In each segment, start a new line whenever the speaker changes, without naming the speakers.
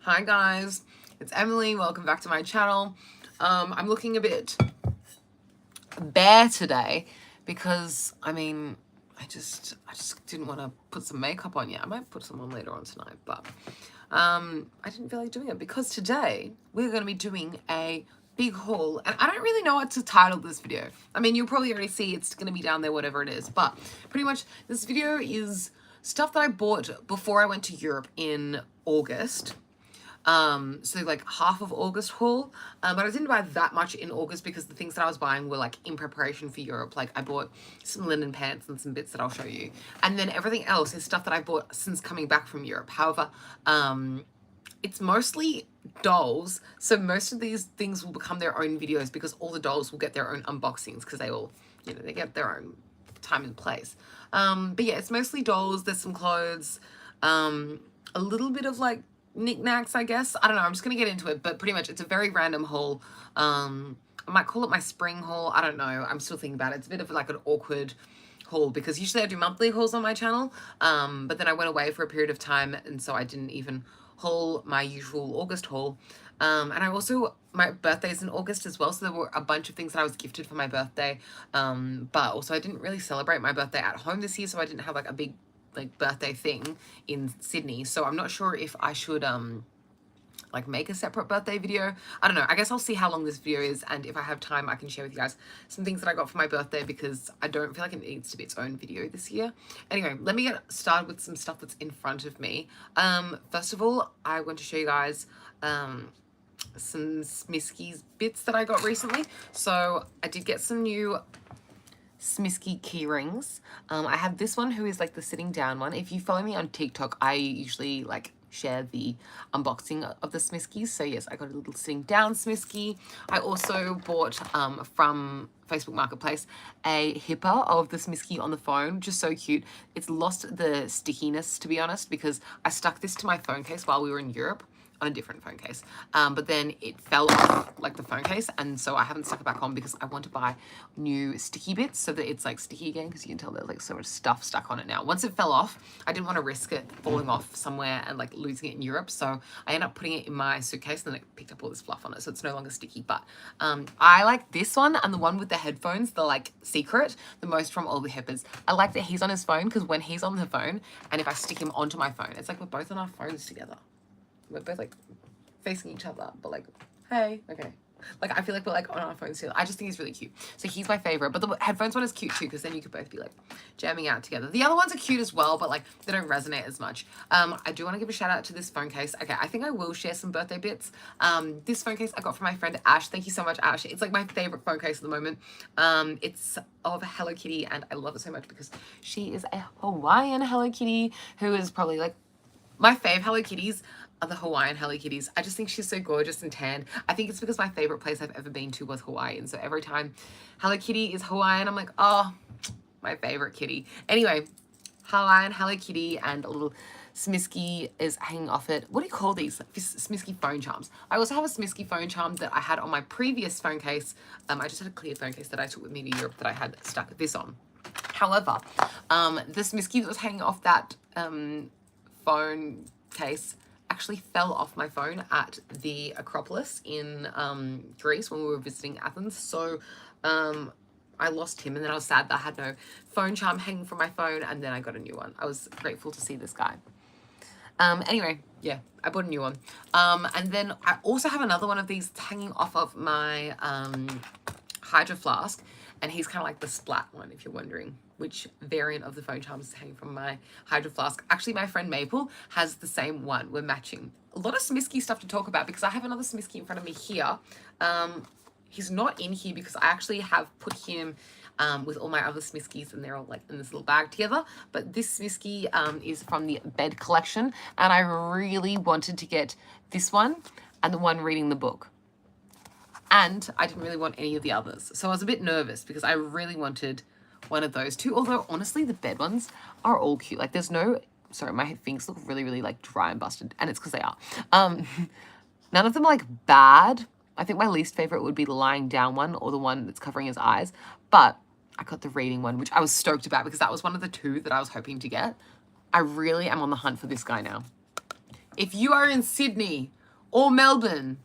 Hi guys, it's Emily. Welcome back to my channel. I'm looking a bit bare today because I just didn't want to put some makeup on yet. I might put some on later on tonight, but I didn't feel like doing it because today we're going to be doing a big haul, and I don't really know what to title this video. I mean, you'll probably already see it's going to be down there, whatever it is, but pretty much this video is stuff that I bought before I went to Europe in August. So like half of August haul, but I didn't buy that much in August because the things that I was buying were like in preparation for Europe. Like I bought some linen pants and some bits that I'll show you, and then everything else is stuff that I bought since coming back from Europe. However, it's mostly dolls, so most of these things will become their own videos because all the dolls will get their own unboxings because they all, they get their own time and place. But yeah, it's mostly dolls. There's some clothes, a little bit of like knickknacks, I guess. I don't know, I'm just gonna get into it, but pretty much it's a very random haul. I might call it my spring haul. I don't know, I'm still thinking about it. It's a bit of like an awkward haul because usually I do monthly hauls on my channel, but then I went away for a period of time, and so I didn't even haul my usual August haul. And I also, my birthday's in August as well, so there were a bunch of things that I was gifted for my birthday, but also I didn't really celebrate my birthday at home this year, so I didn't have like a big like birthday thing in Sydney, so I'm not sure if I should like make a separate birthday video. I don't know, I guess I'll see how long this video is, and if I have time I can share with you guys some things that I got for my birthday because I don't feel like it needs to be its own video this year. Anyway, let me get started with some stuff that's in front of me. First of all, I want to show you guys some Smisky's bits that I got recently. So I did get some new Smisky key rings. I have this one who is like the sitting down one. If you follow me on TikTok, I usually like share the unboxing of the Smiskies. So yes, I got a little sitting down Smisky. I also bought from Facebook Marketplace a hipper of the Smisky on the phone, which is so cute. It's lost the stickiness, to be honest, because I stuck this to my phone case while we were in Europe on a different phone case, but then it fell off like the phone case, and so I haven't stuck it back on because I want to buy new sticky bits so that it's like sticky again, because you can tell there's like so much stuff stuck on it now. Once it fell off, I didn't want to risk it falling off somewhere and like losing it in Europe, so I ended up putting it in my suitcase, and then it picked up all this fluff on it, so it's no longer sticky. But I like this one and the one with the headphones, the like secret, the most from all the hippers. I like that he's on his phone because when he's on the phone and if I stick him onto my phone, it's like we're both on our phones together. We're both like facing each other, but like, hey, okay. Like I feel like we're like on our phones together. I just think he's really cute. So he's my favorite, but the headphones one is cute too because then you could both be like jamming out together. The other ones are cute as well, but like they don't resonate as much. I do want to give a shout out to this phone case. Okay, I think I will share some birthday bits. This phone case I got from my friend Ash. Thank you so much, Ash. It's like my favorite phone case at the moment. It's of Hello Kitty, and I love it so much because she is a Hawaiian Hello Kitty who is probably like my fave Hello Kitties are the Hawaiian Hello Kitties. I just think she's so gorgeous and tanned. I think it's because my favorite place I've ever been to was Hawaii, and so every time Hello Kitty is Hawaiian, I'm like, oh, my favorite kitty. Anyway, Hawaiian Hello Kitty and a little Smisky is hanging off it. What do you call these? Smisky phone charms. I also have a Smisky phone charm that I had on my previous phone case. I just had a clear phone case that I took with me to Europe that I had stuck this on. However, the Smisky that was hanging off that phone case actually fell off my phone at the Acropolis in Greece when we were visiting Athens. So I lost him, and then I was sad that I had no phone charm hanging from my phone, and then I got a new one. I was grateful to see this guy. Anyway, yeah, I bought a new one. And then I also have another one of these hanging off of my Hydro Flask, and he's kind of like the splat one, if you're wondering which variant of the phone charms is hanging from my Hydro Flask. Actually, my friend Maple has the same one. We're matching. A lot of Smisky stuff to talk about because I have another Smisky in front of me here. He's not in here because I actually have put him with all my other Smiskies, and they're all like in this little bag together. But this Smisky is from the bed collection, and I really wanted to get this one and the one reading the book. And I didn't really want any of the others. So I was a bit nervous because I really wanted one of those two. Although, honestly, the bed ones are all cute. Like, there's no... Sorry, my fingers look really, really, like, dry and busted. And it's because they are. None of them are, like, bad. I think my least favorite would be the lying down one or the one that's covering his eyes. But I got the reading one, which I was stoked about because that was one of the two that I was hoping to get. I really am on the hunt for this guy now. if you are in Sydney or Melbourne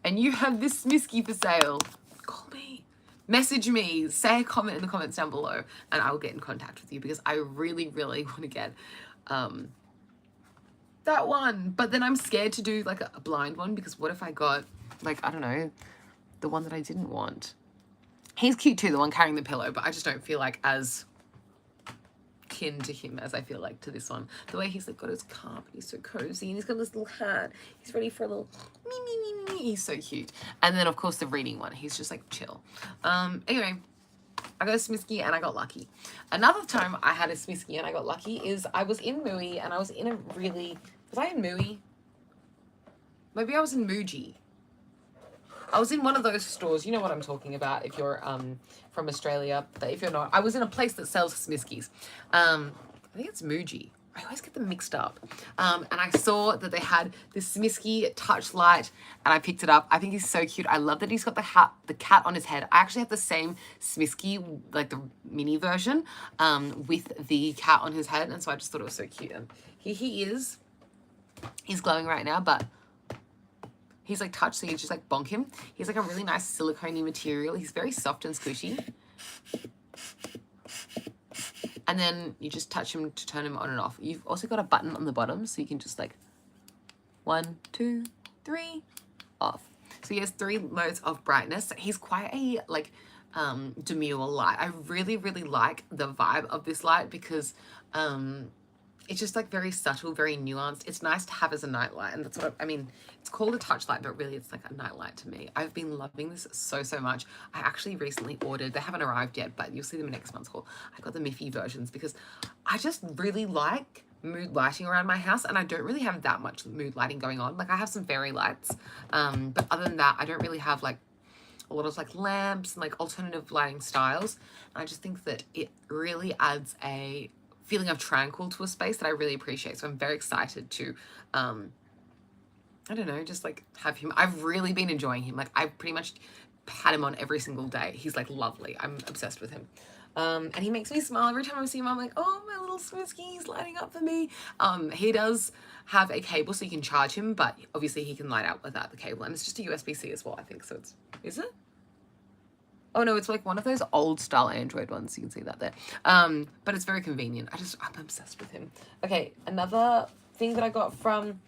and you have this Smisky for sale, call me, message me, say a comment in the comments down below, and I will get in contact with you because I really, really want to get that one. But then I'm scared to do like a blind one because what if I got like, I don't know, the one that I didn't want. He's cute too, the one carrying the pillow, but I just don't feel like as kin to him as I feel like to this one. The way he's like got his carpet, he's so cozy, and he's got this little hat. He's ready for a little me, me, me, me, me. He's so cute. And then of course the reading one, he's just like chill. Anyway, I got a Smisky and I got lucky. Another time I had a Smisky and I got lucky is I was in Mooey and I was in a really, was I in Mooey? Maybe I was in Muji. I was in one of those stores, you know what I'm talking about if you're from Australia, but if you're not, I was in a place that sells Smiskies. I think it's Muji. I always get them mixed up. And I saw that they had this Smisky touch light and I picked it up. I think he's so cute. I love that he's got the cat on his head. I actually have the same Smisky, like the mini version, with the cat on his head. And so I just thought it was so cute. And here he is. He's glowing right now, but he's like touch, so you just like bonk him. He's like a really nice silicone-y material. He's very soft and squishy. And then you just touch him to turn him on and off. You've also got a button on the bottom, so you can just like 1, 2, 3, off. So he has 3 modes of brightness. He's quite a like demure light. I really, really like the vibe of this light because it's just like very subtle, very nuanced. It's nice to have as a nightlight, and that's what I mean. It's called a touch light, but really it's like a nightlight to me. I've been loving this so much. I actually recently ordered, they haven't arrived yet, but you'll see them in next month's haul. I got the Miffy versions because I just really like mood lighting around my house, and I don't really have that much mood lighting going on. Like I have some fairy lights, but other than that, I don't really have like a lot of like lamps and like alternative lighting styles. And I just think that it really adds a feeling of tranquil to a space that I really appreciate. So I'm very excited to, I don't know, just like have him. I've really been enjoying him. Like I've pretty much had him on every single day. He's like lovely. I'm obsessed with him. And he makes me smile every time I see him. I'm like, oh, my little Smisky, he's lighting up for me. He does have a cable so you can charge him, but obviously he can light out without the cable. And it's just a USB-C as well, I think. So it's, is it? Oh no, it's like one of those old style Android ones. You can see that there. But it's very convenient. I'm obsessed with him. Okay, another thing that I got from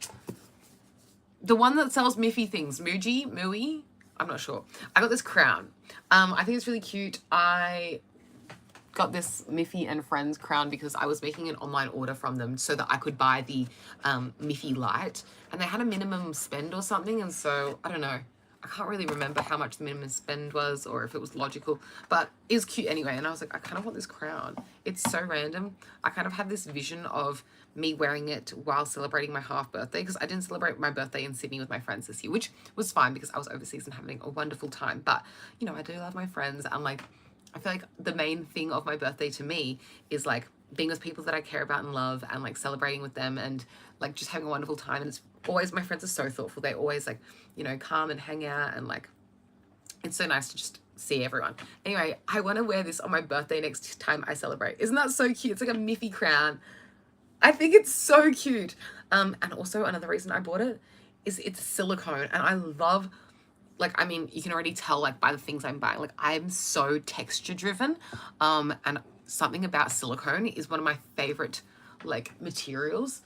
the one that sells Miffy things, Mooey, I'm not sure. I got this crown. I think it's really cute. I got this Miffy and Friends crown because I was making an online order from them so that I could buy the Miffy light. And they had a minimum spend or something, and so, I don't know. I can't really remember how much the minimum spend was or if it was logical, but it was cute anyway. And I was like, I kind of want this crown. It's so random. I kind of had this vision of me wearing it while celebrating my half birthday, because I didn't celebrate my birthday in Sydney with my friends this year, which was fine because I was overseas and having a wonderful time. But, you know, I do love my friends. And like, I feel like the main thing of my birthday to me is like being with people that I care about and love and like celebrating with them and like just having a wonderful time. And it's always, my friends are so thoughtful. They always like, you know, come and hang out, and like, it's so nice to just see everyone. Anyway, I want to wear this on my birthday next time I celebrate. Isn't that so cute? It's like a Miffy crown. I think it's so cute. And also another reason I bought it is it's silicone, and I love, like, I mean, you can already tell like by the things I'm buying, like I'm so texture driven. And something about silicone is one of my favorite like materials.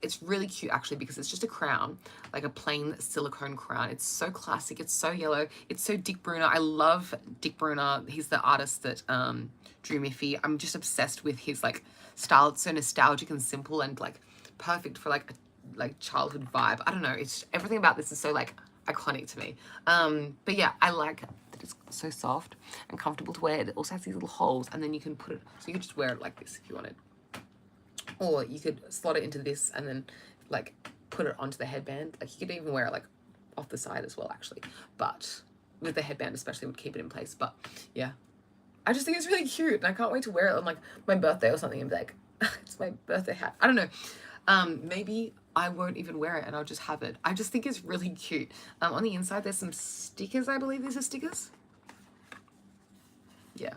It's really cute actually because it's just a crown, like a plain silicone crown. It's so classic. It's so yellow. It's so Dick Brunner. I love Dick Brunner. He's the artist that drew Miffy. I'm just obsessed with his like style. It's so nostalgic and simple and like perfect for like a childhood vibe. I don't know. It's everything about this is so like iconic to me. But yeah, I like that it's so soft and comfortable to wear. It also has these little holes, and then you can put it, so you could just wear it like this if you wanted. Or you could slot it into this and then like put it onto the headband. Like you could even wear it like off the side as well actually. But with the headband especially would keep it in place. But yeah, I just think it's really cute and I can't wait to wear it on like my birthday or something and be like, it's my birthday hat. I don't know. Maybe I won't even wear it and I'll just have it. I just think it's really cute. On the inside there's some stickers. I believe these are stickers. Yeah.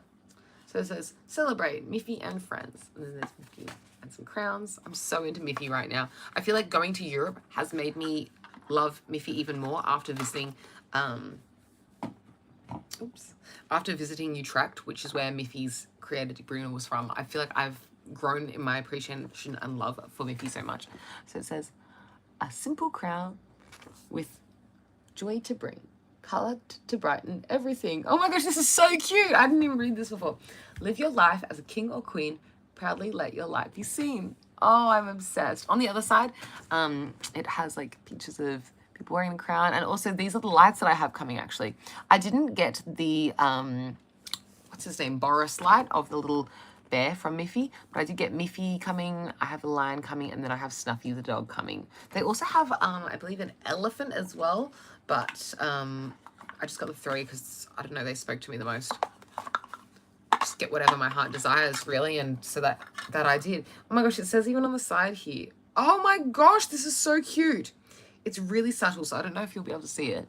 So it says, celebrate Miffy and Friends. And then there's Miffy. and some crowns. I'm so into Miffy right now. I feel like going to Europe has made me love Miffy even more after visiting, after visiting Utrecht, which is where Miffy's creator Bruno was from. I feel like I've grown in my appreciation and love for Miffy so much. So it says, a simple crown with joy to bring, colour to brighten everything. Oh my gosh, this is so cute. I didn't even read this before. Live your life as a king or queen. Proudly let your light be seen. Oh, I'm obsessed. On the other side, it has like pictures of people wearing a crown, and also these are the lights that I have coming actually. I didn't get the, what's his name, Boris light of the little bear from Miffy, but I did get Miffy coming, I have a lion coming, and then I have Snuffy the dog coming. They also have, I believe, an elephant as well, but I just got the 3 because, I don't know, they spoke to me the most. Just get whatever my heart desires, really, and so that I did. Oh my gosh, it says even on the side here. Oh my gosh, this is so cute. It's really subtle, so I don't know if you'll be able to see it.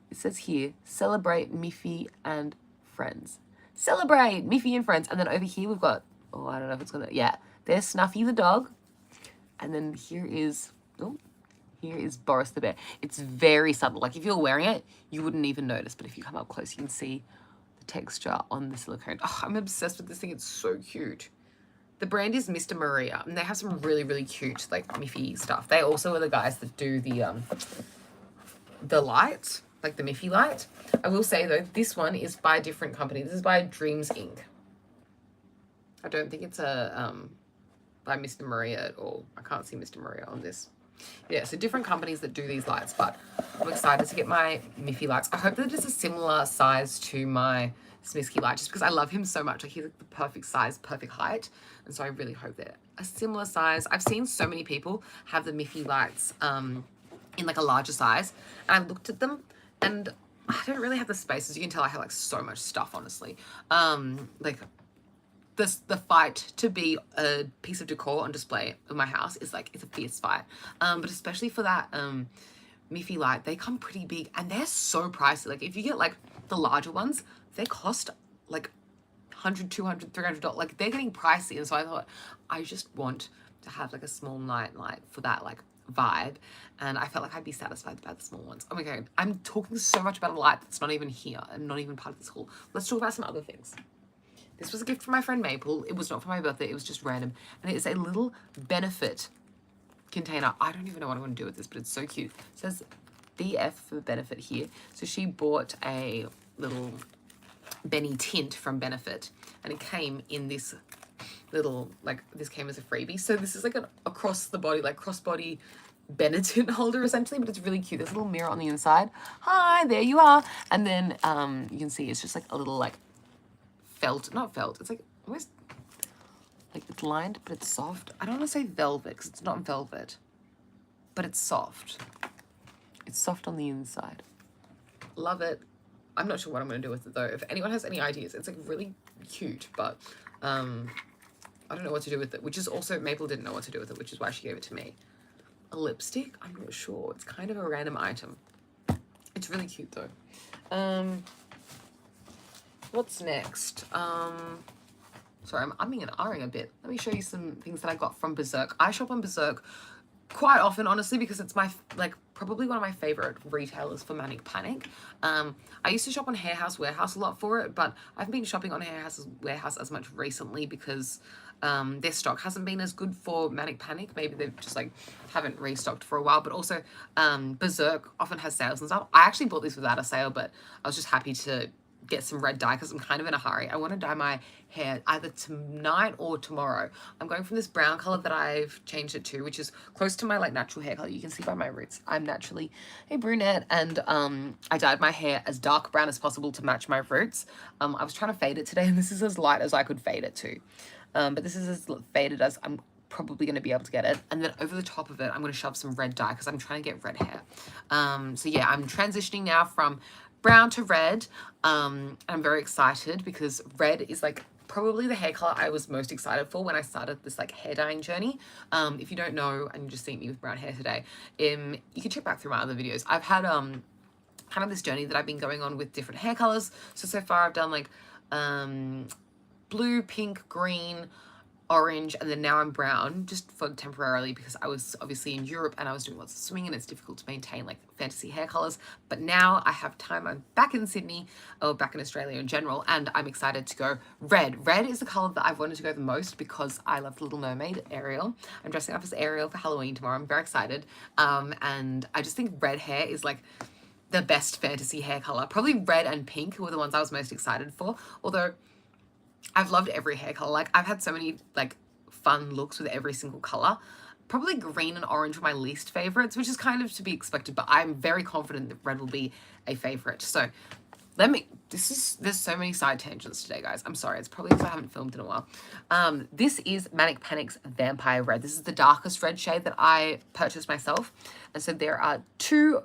It says here, celebrate Miffy and friends. Celebrate Miffy and friends. And then over here we've got, oh, I don't know if it's gonna, yeah, there's Snuffy the dog. And then here is, oh, here is Boris the bear. It's very subtle. Like if you're wearing it, you wouldn't even notice. But if you come up close, you can see the texture on the silicone. Oh, I'm obsessed with this thing. It's so cute. The brand is Mr. Maria, and they have some really, really cute, like, Miffy stuff. They also are the guys that do the light, like the Miffy light. I will say, though, this one is by a different company. This is by Dreams Inc. I don't think it's by Mr. Maria at all. I can't see Mr. Maria on this. Yeah, so different companies that do these lights, but I'm excited to get my Miffy lights. I hope that it's a similar size to my Smisky light, just because I love him so much. Like, he's like the perfect size, perfect height, and so I really hope they're a similar size. I've seen so many people have the Miffy lights in like a larger size, and I looked at them, and I don't really have the space. As you can tell, I have like so much stuff, honestly. Like, the fight to be a piece of decor on display in my house is like, it's a fierce fight. But especially for that Miffy light, they come pretty big, and they're so pricey. Like, if you get like the larger ones, they cost like $100, $200, $300. Like, they're getting pricey, and so I thought, I just want to have like a small night light for that like vibe, and I felt like I'd be satisfied about the small ones. Oh my god, I'm talking so much about a light that's not even here and not even part of this haul. Let's talk about some other things. This was a gift from my friend Maple. It was not for my birthday, it was just random, and it is a little Benefit container. I don't even know what I'm going to do with this, but it's so cute. It says BF for Benefit here. So she bought a little Benny tint from Benefit, and it came in this little, like, this came as a freebie. So this is like an across the body, like crossbody Benetton holder essentially, but it's really cute. There's a little mirror on the inside. Hi, there you are. And then you can see it's just like a little like felt, not felt, it's like almost like it's lined, but it's soft. I don't want to say velvet because it's not velvet, but it's soft. It's soft on the inside. Love it. I'm not sure what I'm going to do with it though. If anyone has any ideas, it's like really cute, but I don't know what to do with it, which is also, Maple didn't know what to do with it, which is why she gave it to me. A lipstick? I'm not sure. It's kind of a random item. It's really cute though. What's next? Sorry, I'm umming and ahhing a bit. Let me show you some things that I got from Berserk. I shop on Berserk quite often, honestly, because it's my, like, probably one of my favorite retailers for Manic Panic. I used to shop on Hair House Warehouse a lot for it, but I haven't been shopping on Hair House Warehouse as much recently because their stock hasn't been as good for Manic Panic. Maybe they've just like haven't restocked for a while, but also Berserk often has sales and stuff. I actually bought this without a sale, but I was just happy to get some red dye because I'm kind of in a hurry. I want to dye my hair either tonight or tomorrow. I'm going from this brown color that I've changed it to, which is close to my like natural hair color. You can see by my roots, I'm naturally a brunette, and I dyed my hair as dark brown as possible to match my roots. I was trying to fade it today, and this is as light as I could fade it to. But this is as faded as I'm probably going to be able to get it. And then over the top of it, I'm going to shove some red dye because I'm trying to get red hair. So yeah, I'm transitioning now from brown to red. I'm very excited because red is like probably the hair color I was most excited for when I started this like hair dyeing journey. If you don't know and you just see me with brown hair today, you can check back through my other videos. I've had kind of this journey that I've been going on with different hair colors. So far I've done like blue, pink, green, orange, and then now I'm brown, just for temporarily, because I was obviously in Europe and I was doing lots of swimming and it's difficult to maintain like fantasy hair colors. But now I have time. I'm back in Sydney, or back in Australia in general, and I'm excited to go red. Red is the color that I've wanted to go the most because I love Little Mermaid, Ariel. I'm dressing up as Ariel for Halloween tomorrow. I'm very excited. And I just think red hair is like the best fantasy hair color. Probably red and pink were the ones I was most excited for. Although I've loved every hair color. Like, I've had so many like fun looks with every single color. Probably green and orange were my least favorites, which is kind of to be expected, but I'm very confident that red will be a favorite. So there's so many side tangents today, guys. I'm sorry. It's probably because I haven't filmed in a while. This is Manic Panic's Vampire Red. This is the darkest red shade that I purchased myself. And so there are 2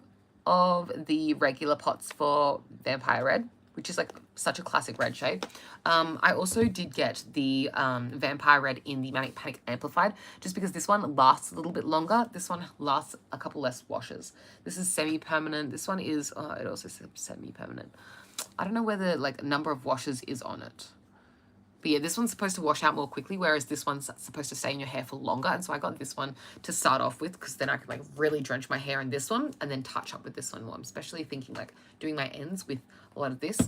of the regular pots for Vampire Red, which is like such a classic red shade. I also did get the Vampire Red in the Manic Panic Amplified, just because this one lasts a little bit longer. This one lasts a couple less washes. This is semi-permanent. This one is, it also says semi-permanent. I don't know whether like number of washes is on it. But yeah, this one's supposed to wash out more quickly, whereas this one's supposed to stay in your hair for longer. And so I got this one to start off with, because then I could like really drench my hair in this one and then touch up with this one more. I'm especially thinking like doing my ends with a lot of this.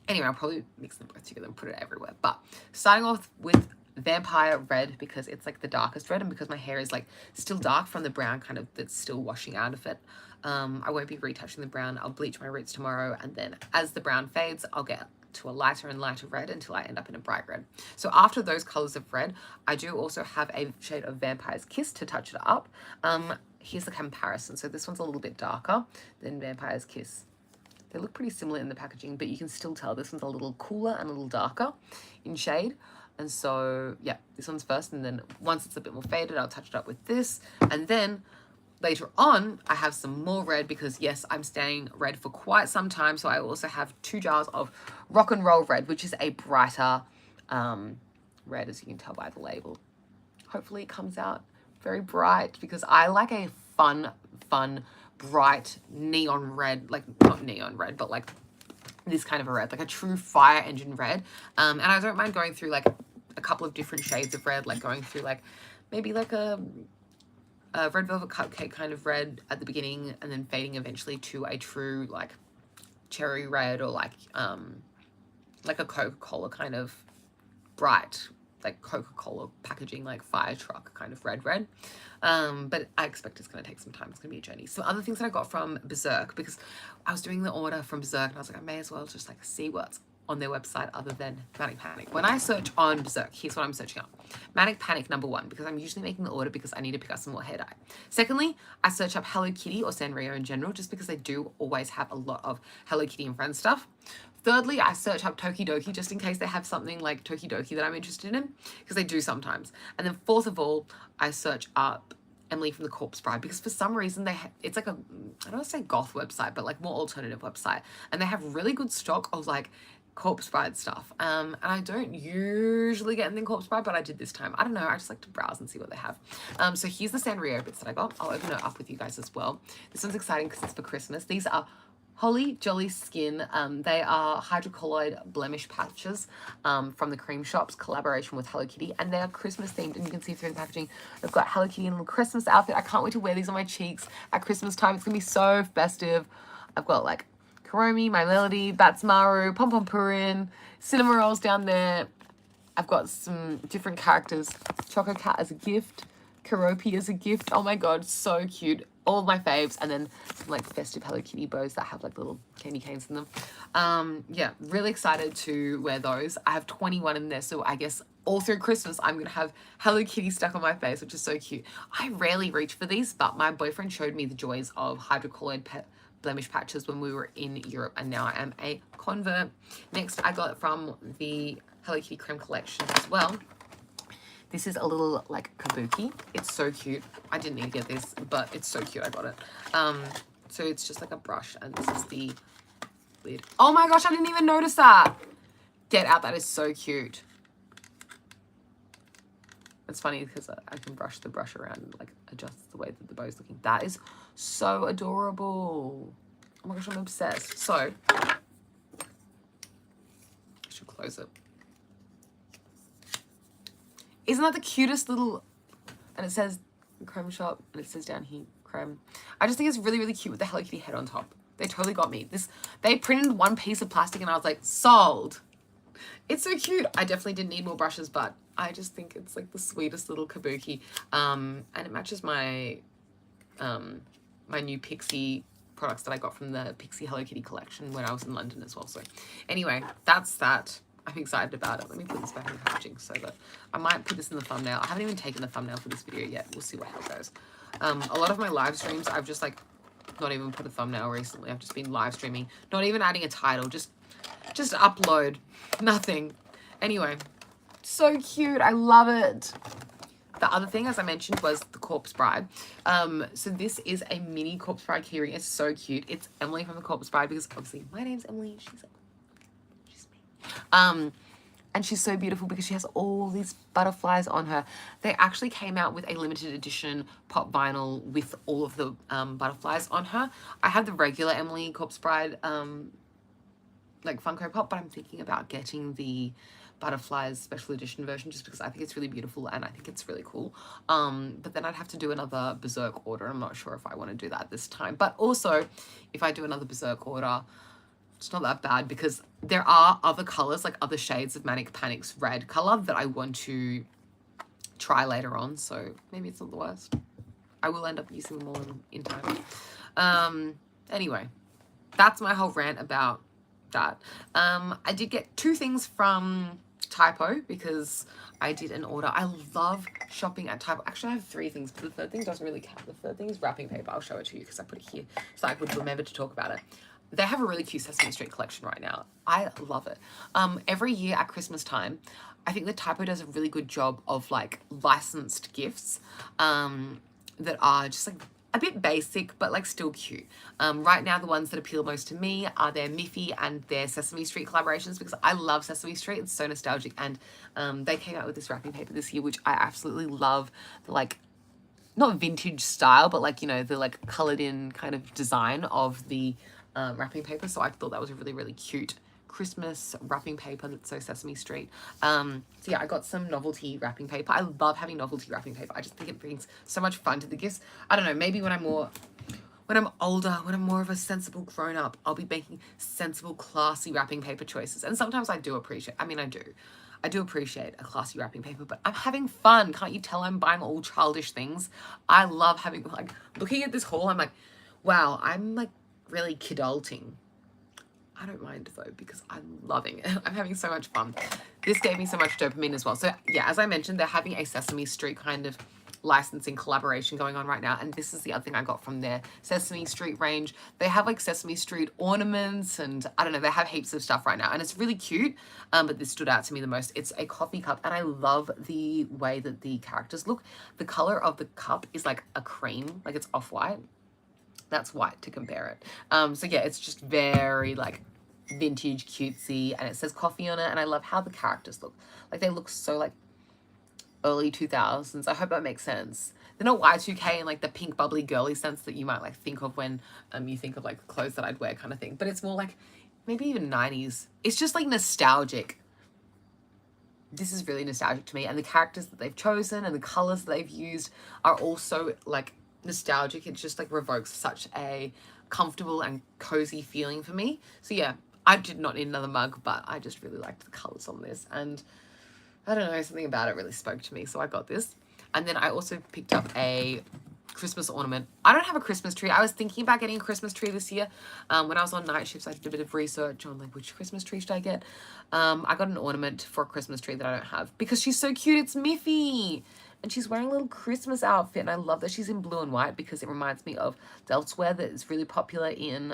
Anyway, I'll probably mix them both together and put it everywhere. But starting off with Vampire Red, because it's like the darkest red, and because my hair is like still dark from the brown kind of that's still washing out of it. I won't be retouching the brown. I'll bleach my roots tomorrow, and then as the brown fades, I'll get to a lighter and lighter red until I end up in a bright red. So after those colors of red, I do also have a shade of Vampire's Kiss to touch it up. Here's the comparison. So this one's a little bit darker than Vampire's Kiss. They look pretty similar in the packaging, but you can still tell this one's a little cooler and a little darker in shade. And so, yeah, this one's first, and then once it's a bit more faded, I'll touch it up with this. And then later on, I have some more red, because yes, I'm staying red for quite some time. So I also have 2 jars of Rock and Roll Red, which is a brighter red, as you can tell by the label. Hopefully it comes out very bright, because I like a fun, bright neon red, like not neon red, but like this kind of a red, like a true fire engine red. And I don't mind going through like a couple of different shades of red, like going through like maybe like a red velvet cupcake kind of red at the beginning, and then fading eventually to a true like cherry red, or like a Coca-Cola kind of bright, like Coca-Cola packaging, like fire truck kind of red. But I expect it's going to take some time. It's going to be a journey. Some other things that I got from Berserk, because I was doing the order from Berserk and I was like, I may as well just like see what's on their website other than Manic Panic. When I search on Berserk, here's what I'm searching up. Manic Panic #1, because I'm usually making the order because I need to pick up some more hair dye. Secondly, I search up Hello Kitty or Sanrio in general, just because they do always have a lot of Hello Kitty and Friends stuff. Thirdly, I search up Tokidoki, just in case they have something like Tokidoki that I'm interested in, because they do sometimes. And then fourth of all, I search up Emily from the Corpse Bride, because for some reason it's like a, I don't want to say goth website, but like more alternative website, and they have really good stock of like Corpse Bride stuff. And I don't usually get anything Corpse Bride, but I did this time. I don't know, I just like to browse and see what they have. So here's the Sanrio bits that I got. I'll open it up with you guys as well. This one's exciting because it's for Christmas. These are Holly Jolly Skin. They are hydrocolloid blemish patches from the Cream Shop's collaboration with Hello Kitty, and they are Christmas themed, and you can see through the packaging they've got Hello Kitty in a little Christmas outfit. I can't wait to wear these on my cheeks at Christmas time. It's gonna be so festive. I've got like Karomi, My Melody, Batsmaru, Pom Pom Purin, Cinema Rolls down there. I've got some different characters. Choco Cat as a gift, Karopi as a gift. Oh my god, so cute. All of my faves, and then some like festive Hello Kitty bows that have like little candy canes in them. Yeah, really excited to wear those. I have 21 in there, so I guess all through Christmas I'm gonna have Hello Kitty stuck on my face, which is so cute. I rarely reach for these, but my boyfriend showed me the joys of hydrocolloid blemish patches when we were in Europe, and now I am a convert. Next, I got from the Hello Kitty Creme collection as well. This is a little like kabuki. It's so cute. I didn't need to get this, but it's so cute. I got it. So it's just like a brush, and this is the lid. Oh my gosh, I didn't even notice that. Get out. That is so cute. It's funny because I can brush the brush around and like adjust the way that the bow is looking. That is so adorable. Oh my gosh, I'm obsessed. So I should close it. Isn't that the cutest little, and it says creme shop, and it says down here, creme. I just think it's really, really cute with the Hello Kitty head on top. They totally got me. They printed one piece of plastic and I was like, sold. It's so cute. I definitely didn't need more brushes, but I just think it's like the sweetest little kabuki. And it matches my, my new Pixie products that I got from the Pixie Hello Kitty collection when I was in London as well. So anyway, that's that. I'm excited about it. Let me put this back in the packaging so that I might put this in the thumbnail. I haven't even taken the thumbnail for this video yet. We'll see how it goes. A lot of my live streams, I've just like not even put a thumbnail recently. I've just been live streaming, not even adding a title, just upload, nothing. Anyway, so cute. I love it. The other thing, as I mentioned, was the Corpse Bride. So this is a mini Corpse Bride keyring. It's so cute. It's Emily from the Corpse Bride because obviously my name's Emily. She's me. And she's so beautiful because she has all these butterflies on her. They actually came out with a limited edition pop vinyl with all of the butterflies on her. I have the regular Emily Corpse Bride like Funko Pop, but I'm thinking about getting the butterflies special edition version just because I think it's really beautiful and I think it's really cool. But then I'd have to do another Berserk order. I'm not sure if I want to do that this time. But also, if I do another Berserk order, it's not that bad because there are other colors, like other shades of Manic Panic's red color that I want to try later on. So maybe it's not the worst. I will end up using them all in time. Anyway, that's my whole rant about that. I did get 2 things from Typo because I did an order. I love shopping at Typo. Actually, I have 3 things, but the 3rd thing doesn't really count. The 3rd thing is wrapping paper. I'll show it to you because I put it here so I would remember to talk about it. They have a really cute Sesame Street collection right now. I love it. Every year at Christmas time, I think the Typo does a really good job of like licensed gifts that are just like a bit basic, but like still cute. Right now, the ones that appeal most to me are their Miffy and their Sesame Street collaborations because I love Sesame Street. It's so nostalgic. And they came out with this wrapping paper this year, which I absolutely love. The like, not vintage style, but like, you know, the like colored in kind of design of the wrapping paper. So I thought that was a really, really cute Christmas wrapping paper that's so Sesame Street. So yeah, I got some novelty wrapping paper. I love having novelty wrapping paper. I just think it brings so much fun to the gifts. I don't know, maybe when I'm older, when I'm more of a sensible grown up, I'll be making sensible, classy wrapping paper choices. And sometimes I do appreciate, I do appreciate a classy wrapping paper, but I'm having fun. Can't you tell I'm buying all childish things? I love having, like, looking at this haul, I'm like, wow, I'm like really kidulting. I don't mind though because I'm loving it. I'm having so much fun. This gave me so much dopamine as well. So yeah, as I mentioned, they're having a Sesame Street kind of licensing collaboration going on right now, and this is the other thing I got from their Sesame Street range. They have like Sesame Street ornaments and I don't know, they have heaps of stuff right now and it's really cute, but this stood out to me the most. It's a coffee cup and I love the way that the characters look. The color of the cup is like a cream, like it's off-white. That's white to compare it. So yeah, it's just very like vintage, cutesy, and it says coffee on it, and I love how the characters look. Like they look so like early 2000s. I hope that makes sense. They're not Y2K in like the pink bubbly girly sense that you might like think of when you think of like clothes that I'd wear kind of thing, but it's more like maybe even 90s. It's just like nostalgic. This is really nostalgic to me, and the characters that they've chosen and the colors that they've used are also like nostalgic. It just like revokes such a comfortable and cozy feeling for me. So yeah, I did not need another mug, but I just really liked the colors on this, and I don't know, something about it really spoke to me, so I got this. And then I also picked up a Christmas ornament. I don't have a Christmas tree. I was thinking about getting a Christmas tree this year. When I was on night shifts, I did a bit of research on like which Christmas tree should I get. I got an ornament for a Christmas tree that I don't have because she's so cute. It's Miffy. And she's wearing a little Christmas outfit, and I love that she's in blue and white because it reminds me of Delftware that is really popular in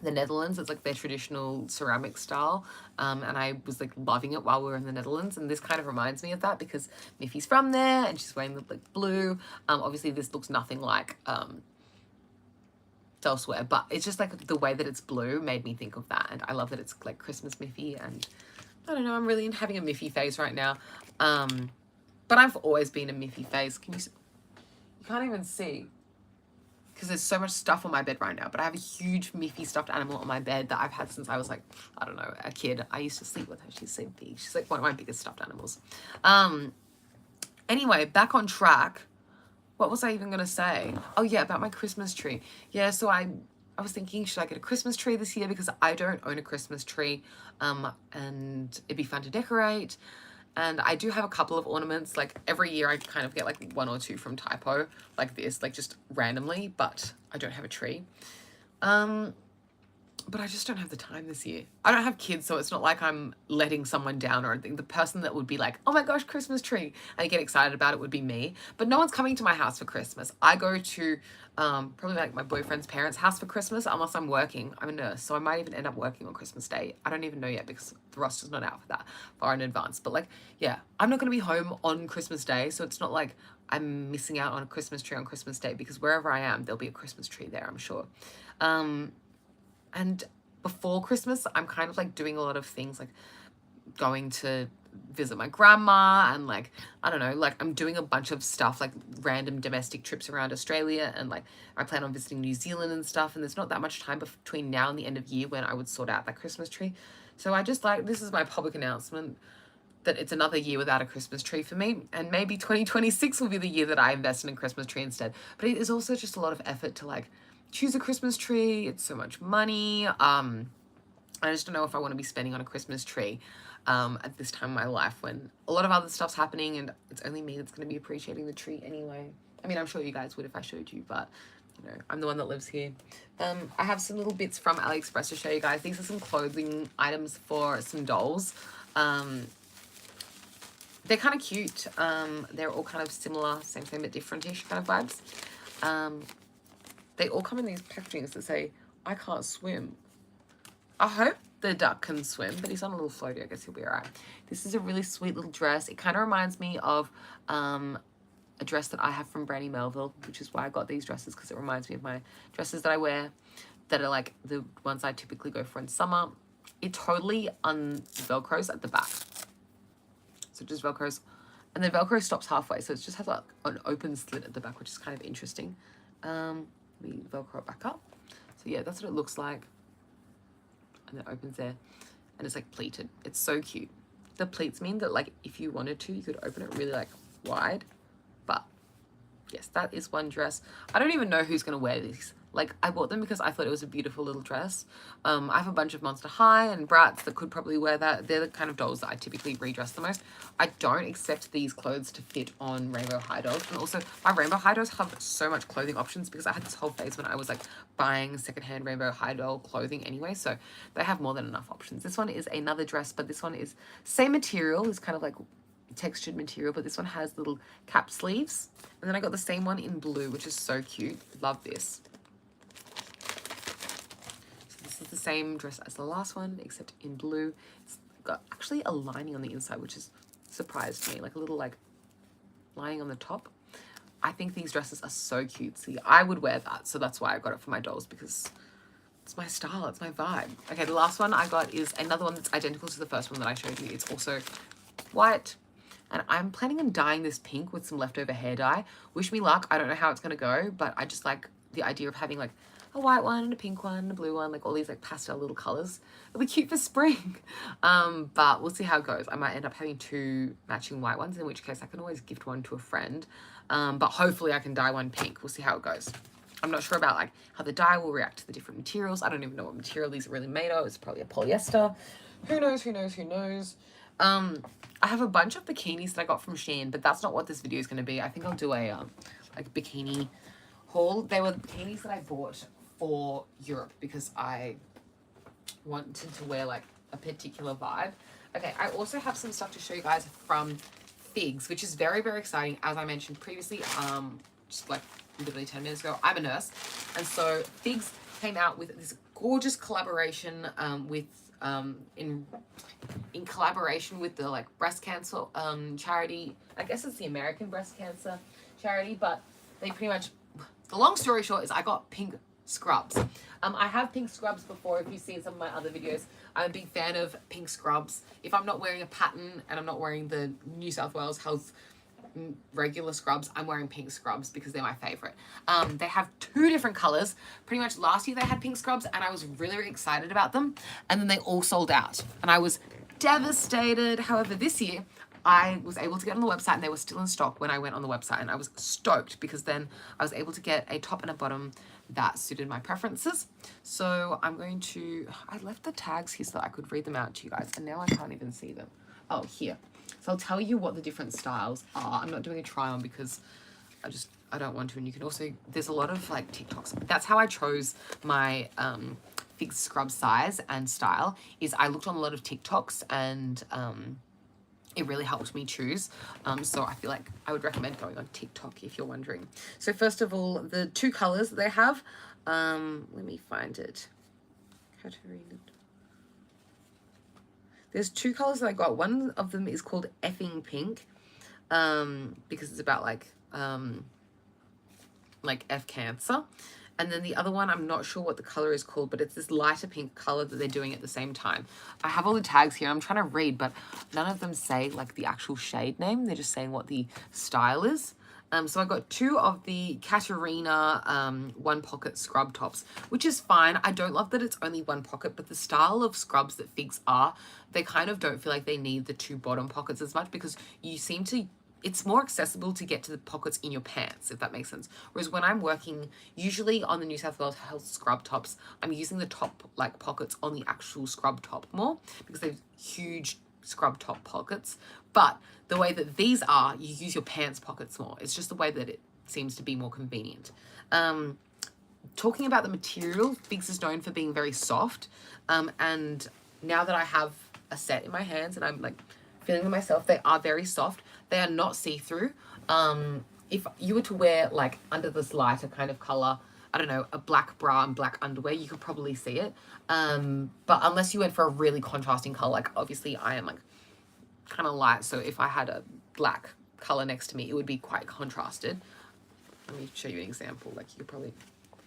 the Netherlands. It's like their traditional ceramic style, and I was like loving it while we were in the Netherlands, and this kind of reminds me of that because Miffy's from there and she's wearing the like blue. Obviously this looks nothing like Delftware, but it's just like the way that it's blue made me think of that, and I love that it's like Christmas Miffy, and I don't know, I'm really having a Miffy phase right now. But I've always been a Miffy phase. You can't even see. because there's so much stuff on my bed right now, but I have a huge Miffy stuffed animal on my bed that I've had since I was like, I don't know, a kid. I used to sleep with her. She's so big. She's like one of my biggest stuffed animals. Anyway, back on track. What was I even going to say? Oh yeah, about my Christmas tree. Yeah, so I was thinking, should I get a Christmas tree this year? Because I don't own a Christmas tree, and it'd be fun to decorate. And I do have a couple of ornaments. Like every year I kind of get like 1 or 2 from Typo, like this, like just randomly, but I don't have a tree. But I just don't have the time this year. I don't have kids, so it's not like I'm letting someone down or anything. The person that would be like, oh my gosh, Christmas tree, and get excited about it would be me. But no one's coming to my house for Christmas. I go to probably like my boyfriend's parents' house for Christmas, unless I'm working. I'm a nurse, so I might even end up working on Christmas Day. I don't even know yet because the roster's not out for that far in advance. But like, yeah, I'm not going to be home on Christmas Day, so it's not like I'm missing out on a Christmas tree on Christmas Day, because wherever I am, there'll be a Christmas tree there, I'm sure. And before Christmas, I'm kind of like doing a lot of things, like going to visit my grandma, and like, I don't know, like I'm doing a bunch of stuff, like random domestic trips around Australia, and like I plan on visiting New Zealand and stuff, and there's not that much time between now and the end of year when I would sort out that Christmas tree. So I just like, this is my public announcement that it's another year without a Christmas tree for me, and maybe 2026 will be the year that I invest in a Christmas tree instead. But it is also just a lot of effort to like choose a Christmas tree. It's so much money. I just don't know if I want to be spending on a Christmas tree at this time in my life when a lot of other stuff's happening, and it's only me that's going to be appreciating the tree anyway. I mean, I'm sure you guys would if I showed you, but you know, I'm the one that lives here. I have some little bits from AliExpress to show you guys. These are some clothing items for some dolls. They're kind of cute. They're all kind of similar, same but different-ish kind of vibes. They all come in these packagings that say, I can't swim. I hope the duck can swim, but he's on a little floaty. I guess he'll be all right. This is a really sweet little dress. It kind of reminds me of a dress that I have from Brandy Melville, which is why I got these dresses, because it reminds me of my dresses that I wear that are like the ones I typically go for in summer. It totally velcros at the back. So it just velcros, and the velcro stops halfway. So it just has like an open slit at the back, which is kind of interesting. We velcro it back up. So yeah, that's what it looks like. And it opens there, and it's like pleated. It's so cute. The pleats mean that like if you wanted to, you could open it really like wide. But yes, that is one dress. I don't even know who's gonna wear these. Like, I bought them because I thought it was a beautiful little dress. I have a bunch of Monster High and Bratz that could probably wear that. They're the kind of dolls that I typically redress the most. I don't expect these clothes to fit on Rainbow High dolls. And also, my Rainbow High dolls have so much clothing options because I had this whole phase when I was like buying secondhand Rainbow High doll clothing anyway. So they have more than enough options. This one is another dress, but this one is same material. It's kind of like textured material, but this one has little cap sleeves. And then I got the same one in blue, which is so cute. Love this. It's the same dress as the last one, except in blue. It's got actually a lining on the inside, which has surprised me, like a little like lining on the top. I think these dresses are so cutesy. I would wear that, so that's why I got it for my dolls, because it's my style, it's my vibe. Okay, the last one I got is another one that's identical to the first one that I showed you. It's also white, and I'm planning on dyeing this pink with some leftover hair dye. Wish me luck. I don't know how it's gonna go, but I just like the idea of having like a white one and a pink one and a blue one, like all these like pastel little colors. It'll be cute for spring. But we'll see how it goes. I might end up having 2 matching white ones, in which case I can always gift one to a friend. But hopefully I can dye one pink. We'll see how it goes. I'm not sure about like how the dye will react to the different materials. I don't even know what material these are really made of. It's probably a polyester. Who knows, who knows, who knows? I have a bunch of bikinis that I got from Shein, but that's not what this video is going to be. I think I'll do a like bikini haul. They were bikinis that I bought for Europe because I wanted to wear like a particular vibe. Okay, I also have some stuff to show you guys from Figs, which is very, very exciting. As I mentioned previously, just like literally 10 minutes ago, I'm a nurse. And so Figs came out with this gorgeous collaboration in collaboration with the like breast cancer charity. I guess it's the American Breast Cancer Charity, but they pretty much, the long story short is I got pink scrubs. I have pink scrubs before. If you've seen some of my other videos, I'm a big fan of pink scrubs. If I'm not wearing a pattern and I'm not wearing the New South Wales Health regular scrubs. I'm wearing pink scrubs because they're my favorite. They have 2 different colors. Pretty much last year they had pink scrubs and I was really, really excited about them. And then they all sold out and I was devastated. However, this year I was able to get on the website and they were still in stock when I went on the website, and I was stoked because then I was able to get a top and a bottom that suited my preferences. So I'm going to, I left the tags here so that I could read them out to you guys, and now I can't even see them. Oh, here. So I'll tell you what the different styles are. I'm not doing a try on because I don't want to. And you can also, there's a lot of like TikToks. That's how I chose my fig scrub size and style, is I looked on a lot of TikToks and it really helped me choose. So I feel like I would recommend going on TikTok if you're wondering. So first of all, the 2 colors that they have, let me find it. Katarina. There's 2 colors that I got. One of them is called Effing Pink, because it's about like F Cancer. And then the other one, I'm not sure what the color is called, but it's this lighter pink color that they're doing at the same time. I have all the tags here. I'm trying to read, but none of them say like the actual shade name. They're just saying what the style is. So I got 2 of the Katarina 1 pocket scrub tops, which is fine. I don't love that it's only 1 pocket, but the style of scrubs that figs are, they kind of don't feel like they need the 2 bottom pockets as much, because you seem to, it's more accessible to get to the pockets in your pants, if that makes sense. Whereas when I'm working, usually on the New South Wales Health scrub tops, I'm using the top like pockets on the actual scrub top more, because they're huge scrub top pockets. But the way that these are, you use your pants pockets more. It's just the way that it seems to be more convenient. Talking about the material, Figs is known for being very soft. And now that I have a set in my hands and I'm like feeling them myself, they are very soft. They are not see-through. If you were to wear like under this lighter kind of color, I don't know, a black bra and black underwear, you could probably see it. But unless you went for a really contrasting color, like obviously I am like kind of light, so if I had a black color next to me, it would be quite contrasted. Let me show you an example. Like you could probably,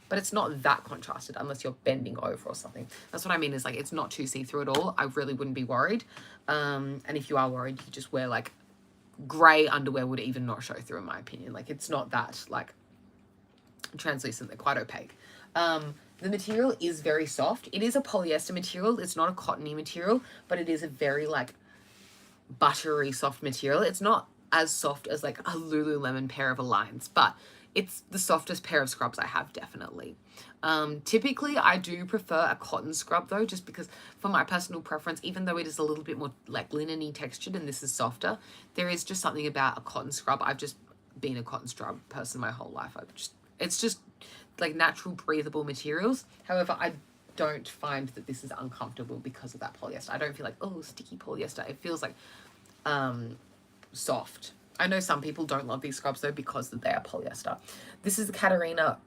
but it's not that contrasted unless you're bending over or something. That's what I mean, is like it's not too see-through at all. I really wouldn't be worried. And if you are worried, you just wear like gray underwear would even not show through, in my opinion. Like it's not that like translucent, they're quite opaque. The material is very soft. It is a polyester material. It's not a cottony material, but it is a very like buttery soft material. It's not as soft as like a Lululemon pair of Aligns, but it's the softest pair of scrubs I have, definitely. Typically I do prefer a cotton scrub though, just because for my personal preference, even though it is a little bit more like linen-y textured and this is softer, there is just something about a cotton scrub. I've just been a cotton scrub person my whole life. It's just like natural breathable materials. However, I don't find that this is uncomfortable because of that polyester. I don't feel like, oh, sticky polyester. It feels like soft. I know some people don't love these scrubs though because they are polyester. This is the Katarina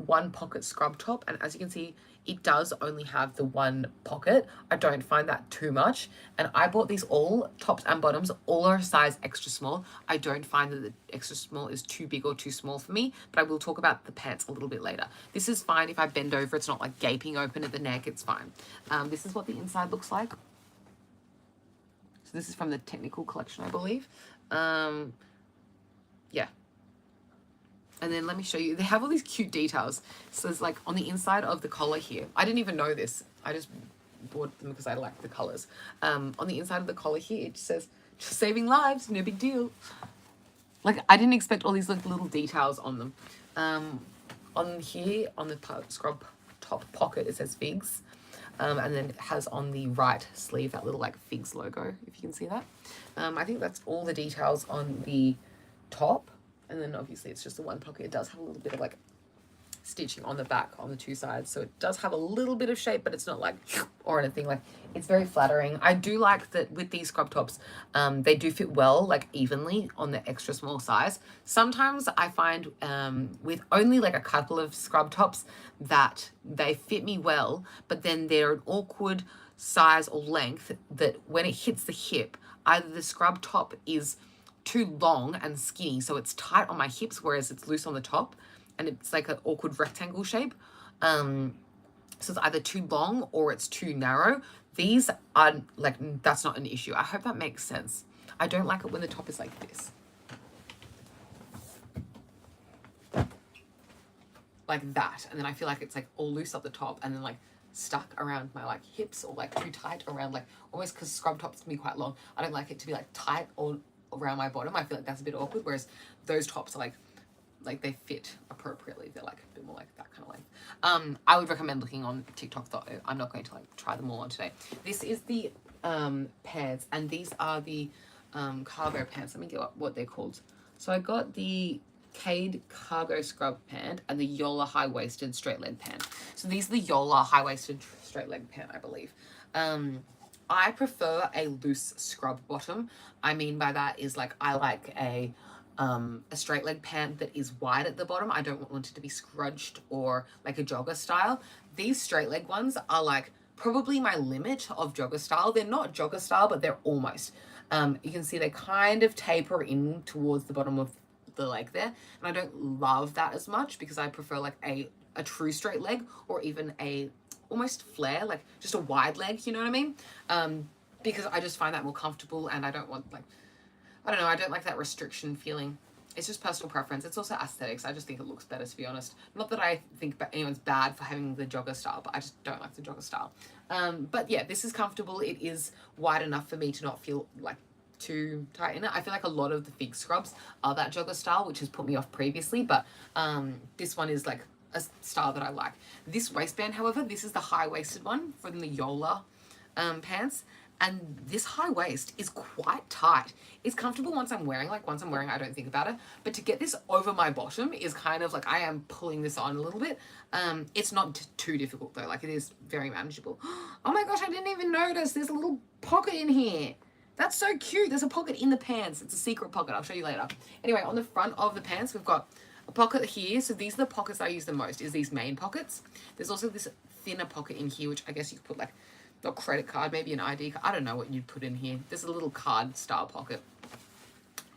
1 pocket scrub top, and as you can see, it does only have the 1 pocket. I don't find that too much, and I bought these all, tops and bottoms, all are a size extra small. I don't find that the extra small is too big or too small for me, but I will talk about the pants a little bit later. This is fine if I bend over. It's not like gaping open at the neck. It's fine. This is what the inside looks like. So this is from the Technical collection, I believe. Yeah. And then let me show you, they have all these cute details. So it's like on the inside of the collar here, I didn't even know this, I just bought them because I like the colors. On the inside of the collar here, it says, just saving lives, no big deal. Like I didn't expect all these like little details on them. On here, on the scrub top pocket, it says Figs. And then it has on the right sleeve that little like Figs logo, if you can see that. I think that's all the details on the top. And then obviously it's just the 1 pocket. It does have a little bit of like stitching on the back on the 2 sides. So it does have a little bit of shape, but it's not like or anything. Like it's very flattering. I do like that with these scrub tops, they do fit well, like evenly on the extra small size. Sometimes I find with only like a couple of scrub tops that they fit me well, but then they're an awkward size or length that when it hits the hip, either the scrub top is too long and skinny, so it's tight on my hips, whereas it's loose on the top, and it's like an awkward rectangle shape. So it's either too long or it's too narrow. These are like, that's not an issue. I hope that makes sense. I don't like it when the top is like this. like that. And then I feel like it's like all loose up the top and then like stuck around my like hips, or like too tight around, like almost, because scrub tops can be quite long. I don't like it to be like tight or around my bottom. I feel like that's a bit awkward, whereas those tops are like they fit appropriately. They're like a bit more like that kind of length. I would recommend looking on TikTok though. I'm not going to like try them all on today. This is the pants, and these are the cargo pants. Let me get what they're called. So I got the Cade cargo scrub pant and the Yola high-waisted straight leg pant. So these are the Yola high-waisted straight leg pant, I believe. I prefer a loose scrub bottom. I mean by that is like I like a straight leg pant that is wide at the bottom. I don't want it to be scrunched or like a jogger style. These straight leg ones are like probably my limit of jogger style. They're not jogger style, but they're almost. You can see they kind of taper in towards the bottom of the leg there, and I don't love that as much because I prefer like a true straight leg, or even a almost flare, like just a wide leg, you know what I mean? Because I just find that more comfortable, and I don't want like, I don't know, I don't like that restriction feeling. It's just personal preference. It's also aesthetics. I just think it looks better, to be honest. Not that I think anyone's bad for having the jogger style, but I just don't like the jogger style. But yeah, this is comfortable. It is wide enough for me to not feel like too tight in it. I feel like a lot of the fig scrubs are that jogger style, which has put me off previously, but this one is like a style that I like. This waistband, however, this is the high-waisted one from the Yola pants, and this high waist is quite tight. It's comfortable once I'm wearing, like once I'm wearing I don't think about it, but to get this over my bottom is kind of like I am pulling this on a little bit. It's not too difficult though, like it is very manageable. Oh my gosh, I didn't even notice there's a little pocket in here. That's so cute. There's a pocket in the pants. It's a secret pocket. I'll show you later. Anyway, on the front of the pants, we've got a pocket here. So these are the pockets I use the most, is these main pockets. There's also this thinner pocket in here, which I guess you could put like a credit card, maybe an ID card. I don't know what you'd put in here. There's a little card style pocket.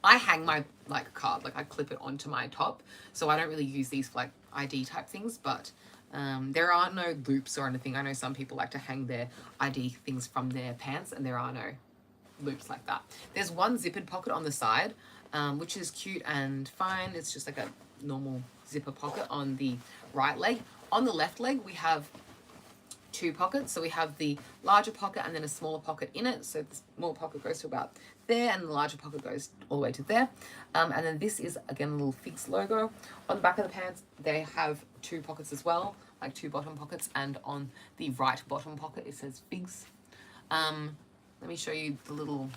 I hang my like card, like I clip it onto my top. So I don't really use these for like ID type things, but there are no loops or anything. I know some people like to hang their ID things from their pants, and there are no loops like that. There's one zippered pocket on the side, which is cute and fine. It's just like a normal zipper pocket on the right leg. On the left leg, we have two pockets. So we have the larger pocket and then a smaller pocket in it. So the small pocket goes to about there, and the larger pocket goes all the way to there. And then this is, again, a little Figs logo. On the back of the pants, they have two pockets as well, like two bottom pockets. And on the right bottom pocket, it says Figs. Let me show you the little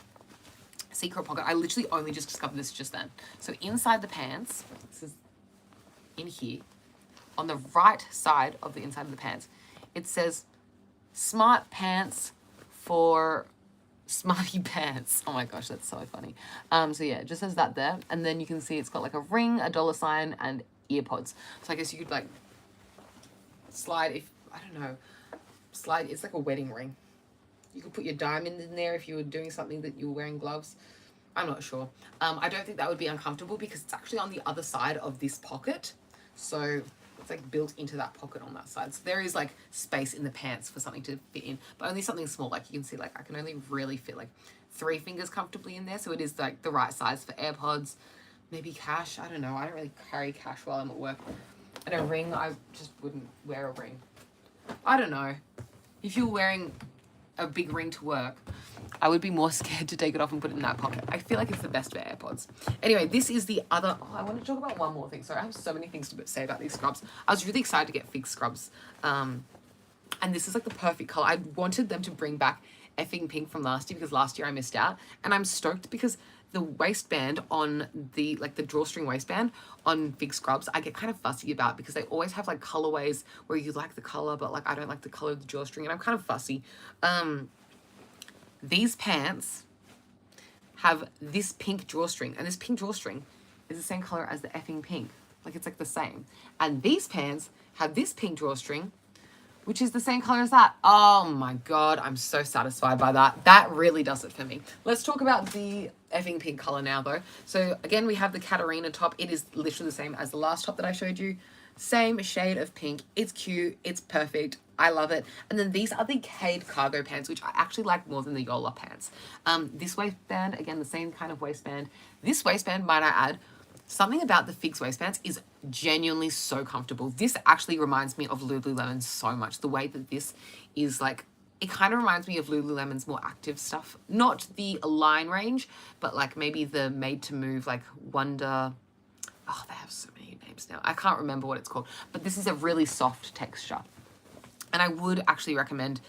secret pocket. I literally only just discovered this just then. So inside the pants, this is in here, on the right side of the inside of the pants, it says Smart Pants for Smarty Pants. Oh my gosh, that's so funny. So yeah, it just says that there. And then you can see it's got like a ring, a $sign, and earpods. So I guess you could like slide, if, I don't know, slide, it's like a wedding ring. You could put your diamond in there if you were doing something that you were wearing gloves. I'm not sure. I don't think that would be uncomfortable because it's actually on the other side of this pocket. So it's like built into that pocket on that side. So there is like space in the pants for something to fit in, but only something small. Like you can see, like I can only really fit like 3 fingers comfortably in there. So it is like the right size for AirPods, maybe cash. I don't know. I don't really carry cash while I'm at work. And a ring, I just wouldn't wear a ring. I don't know. If you're wearing a big ring to work, I would be more scared to take it off and put it in that pocket. I feel like it's the best for AirPods. Anyway, this is the other, I want to talk about one more thing. Sorry, I have so many things to say about these scrubs. I was really excited to get Fig scrubs. And this is like the perfect color. I wanted them to bring back effing pink from last year because last year I missed out. And I'm stoked because the waistband on the, like the drawstring waistband on Fig scrubs, I get kind of fussy about because they always have like colorways where you like the color, but like I don't like the color of the drawstring, and I'm kind of fussy. These pants have this pink drawstring, and this pink drawstring is the same color as the effing pink. Like it's like the same. And these pants have this pink drawstring, which is the same color as that. Oh my God, I'm so satisfied by that. That really does it for me. Let's talk about the effing pink color now though. So again, we have the Katarina top. It is literally the same as the last top that I showed you. Same shade of pink. It's cute. It's perfect. I love it. And then these are the Cade cargo pants, which I actually like more than the Yola pants. This waistband, again, the same kind of waistband. This waistband, might I add, Something about the Figs waistbands is genuinely so comfortable. This actually reminds me of Lululemon so much. The way that this is like, it kind of reminds me of Lululemon's more active stuff. Not the Align range, but like maybe the Made to Move, like Wonder. Oh, they have so many names now. I can't remember what it's called. But this is a really soft texture. And I would actually recommend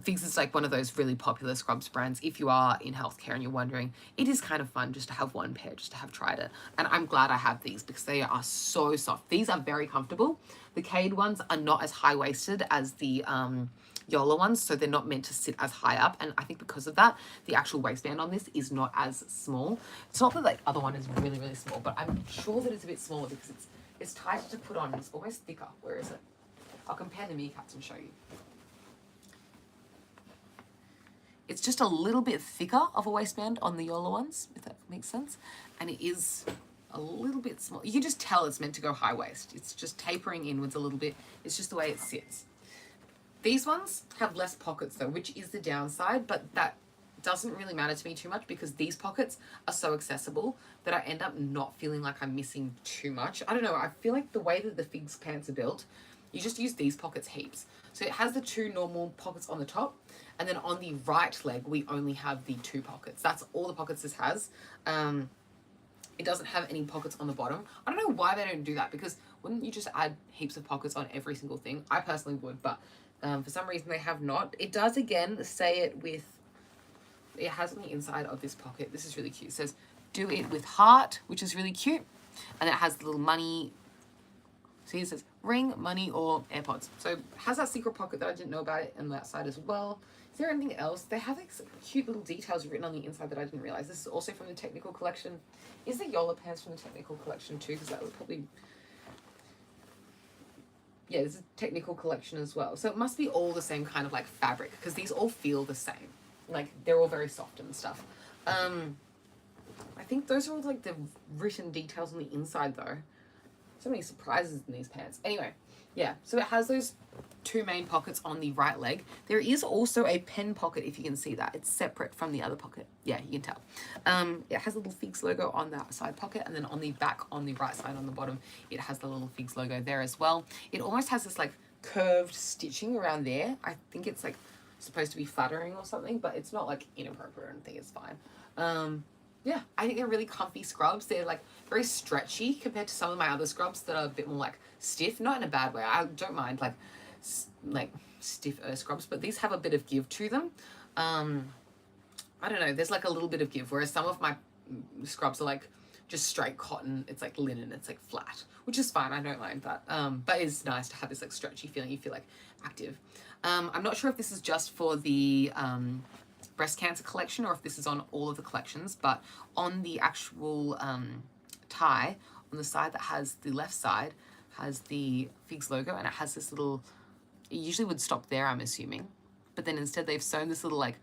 Figs is like one of those really popular scrubs brands. If you are in healthcare and you're wondering, it is kind of fun just to have one pair, just to have tried it. And I'm glad I have these because they are so soft. These are very comfortable. The Cade ones are not as high-waisted as the Yola ones, so they're not meant to sit as high up. And I think because of that, the actual waistband on this is not as small. It's not that the other one is really, really small, but I'm sure that it's a bit smaller because it's tight to put on. It's almost thicker. Where is it? I'll compare the kneecaps and show you. It's just a little bit thicker of a waistband on the Yola ones, if that makes sense. And it is a little bit small. You can just tell it's meant to go high waist. It's just tapering inwards a little bit. It's just the way it sits. These ones have less pockets though, which is the downside, but that doesn't really matter to me too much because these pockets are so accessible that I end up not feeling like I'm missing too much. I don't know, I feel like the way that the Figs pants are built, you just use these pockets heaps. So it has the two normal pockets on the top, and then on the right leg, we only have the two pockets. That's all the pockets this has. It doesn't have any pockets on the bottom. I don't know why they don't do that, because wouldn't you just add heaps of pockets on every single thing? I personally would, but for some reason they have not. It does, again, say it with, it has on the inside of this pocket. This is really cute. It says, do it with heart, which is really cute. And it has the little money. See, it says ring, money, or AirPods. So it has that secret pocket that I didn't know about it on that side as well. Is there anything else? They have like some cute little details written on the inside that I didn't realize. This is also from the Technical Collection. Is the Yola pants from the Technical Collection too? Because that would probably... Yeah, there's a Technical Collection as well. So it must be all the same kind of like fabric, because these all feel the same. Like they're all very soft and stuff. I think those are all like the written details on the inside though. So many surprises in these pants. Anyway, yeah, so it has those two main pockets on the right leg. There is also a pen pocket, if you can see that. It's separate from the other pocket. Yeah, you can tell. It has a little Figs logo on that side pocket, and then on the back, on the right side on the bottom, it has the little Figs logo there as well. It almost has this like curved stitching around there. I think it's like supposed to be flattering or something, but it's not like inappropriate or anything. It's fine. Yeah, I think they're really comfy scrubs. They're like very stretchy compared to some of my other scrubs that are a bit more like stiff, not in a bad way. I don't mind like stiffer scrubs, but these have a bit of give to them. I don't know, there's like a little bit of give, whereas some of my scrubs are like just straight cotton. It's like linen, it's like flat, which is fine. I don't mind that. But it's nice to have this like stretchy feeling. You feel like active. I'm not sure if this is just for the breast cancer collection or if this is on all of the collections, but on the actual tie, on the side that has the left side, has the Figs logo, and it has this little, it usually would stop there, I'm assuming, but then instead they've sewn this little like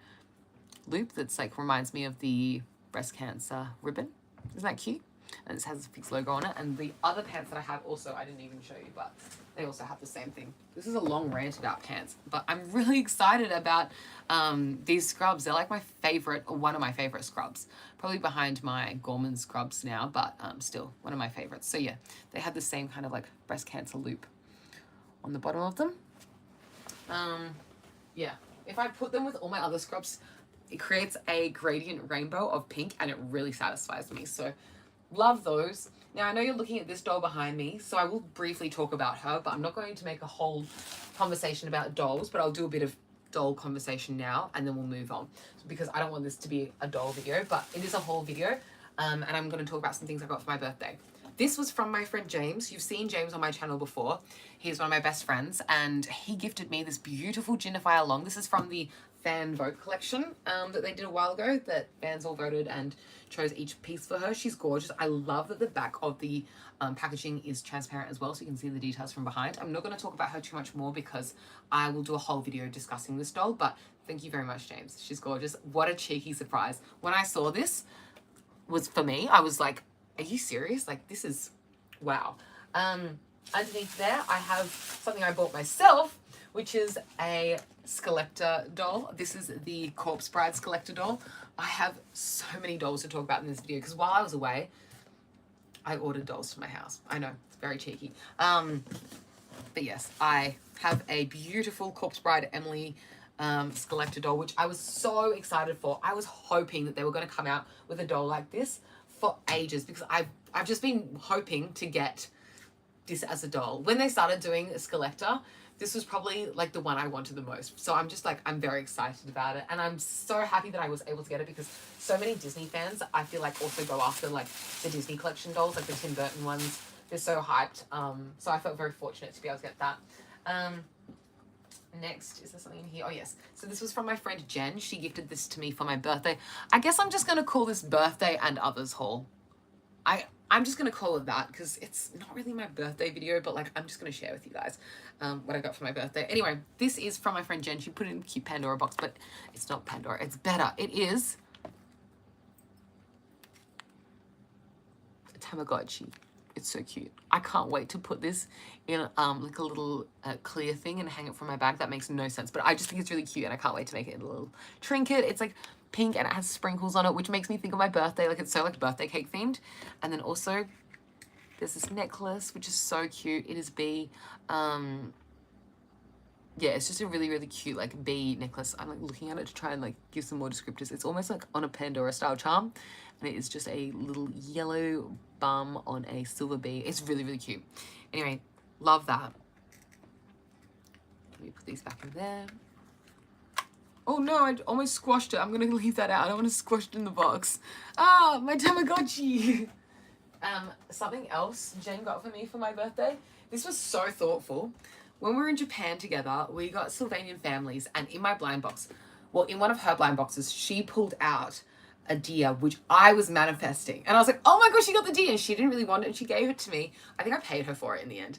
loop that's like reminds me of the breast cancer ribbon. Isn't that cute? And it has the Figs logo on it. And the other pants that I have also, I didn't even show you, but they also have the same thing. This is a long rant about pants, but I'm really excited about these scrubs. They're like my favorite, or one of my favorite scrubs. Probably behind my Gorman scrubs now, but still one of my favorites. So yeah, they have the same kind of like breast cancer loop on the bottom of them. Yeah, if I put them with all my other scrubs, it creates a gradient rainbow of pink, and it really satisfies me. So love those. Now, I know you're looking at this doll behind me, so I will briefly talk about her, but I'm not going to make a whole conversation about dolls, but I'll do a bit of doll conversation now, and then we'll move on, because I don't want this to be a doll video, but it is a whole video, and I'm going to talk about some things I got for my birthday. This was from my friend James. You've seen James on my channel before. He's one of my best friends, and he gifted me this beautiful Ginify Long. This is from the fan vote collection that they did a while ago, that fans all voted and chose each piece for her. She's gorgeous. I love that the back of the packaging is transparent as well, so you can see the details from behind. I'm not going to talk about her too much more because I will do a whole video discussing this doll, but thank you very much, James. She's gorgeous. What a cheeky surprise. When I saw this was for me, I was like, are you serious? Like, this is wow. Underneath there, I have something I bought myself, which is a Skellefta doll. This is the Corpse Bride Skellefta doll. I have so many dolls to talk about in this video because while I was away, I ordered dolls to my house. I know, it's very cheeky. But yes, I have a beautiful Corpse Bride Emily Skellector doll, which I was so excited for. I was hoping that they were going to come out with a doll like this for ages, because I've just been hoping to get this as a doll. When they started doing a Skellector, this was probably like the one I wanted the most. So I'm just like, I'm very excited about it. And I'm so happy that I was able to get it, because so many Disney fans, I feel like, also go after like the Disney collection dolls, like the Tim Burton ones. They're so hyped. So I felt very fortunate to be able to get that. Next, is there something in here? Oh yes. So this was from my friend Jen. She gifted this to me for my birthday. I guess I'm just going to call this birthday and others haul. I'm just going to call it that, because it's not really my birthday video, but like, I'm just going to share with you guys what I got for my birthday. Anyway, this is from my friend Jen. She put it in a cute Pandora box, but it's not Pandora. It's better. It is a Tamagotchi. It's so cute. I can't wait to put this in like a little clear thing and hang it from my bag. That makes no sense, but I just think it's really cute, and I can't wait to make it a little trinket. It's like pink and it has sprinkles on it, which makes me think of my birthday. Like, it's so like birthday cake themed. And then also there's this necklace, which is so cute. It is bee. Yeah, it's just a really, really cute like bee necklace. I'm like looking at it to try and like give some more descriptors. It's almost like on a Pandora style charm, and it is just a little yellow bum on a silver bee. It's really, really cute. Anyway, love that. Let me put these back in there. Oh no, I almost squashed it. I'm gonna leave that out. I don't want to squash it in the box. Ah, my Tamagotchi. Something else Jen got for me for my birthday. This was so thoughtful. When we were in Japan together, we got Sylvanian families, and in my blind box, well, in one of her blind boxes, she pulled out a deer, which I was manifesting. And I was like, oh my gosh, she got the deer. And she didn't really want it, and she gave it to me. I think I paid her for it in the end.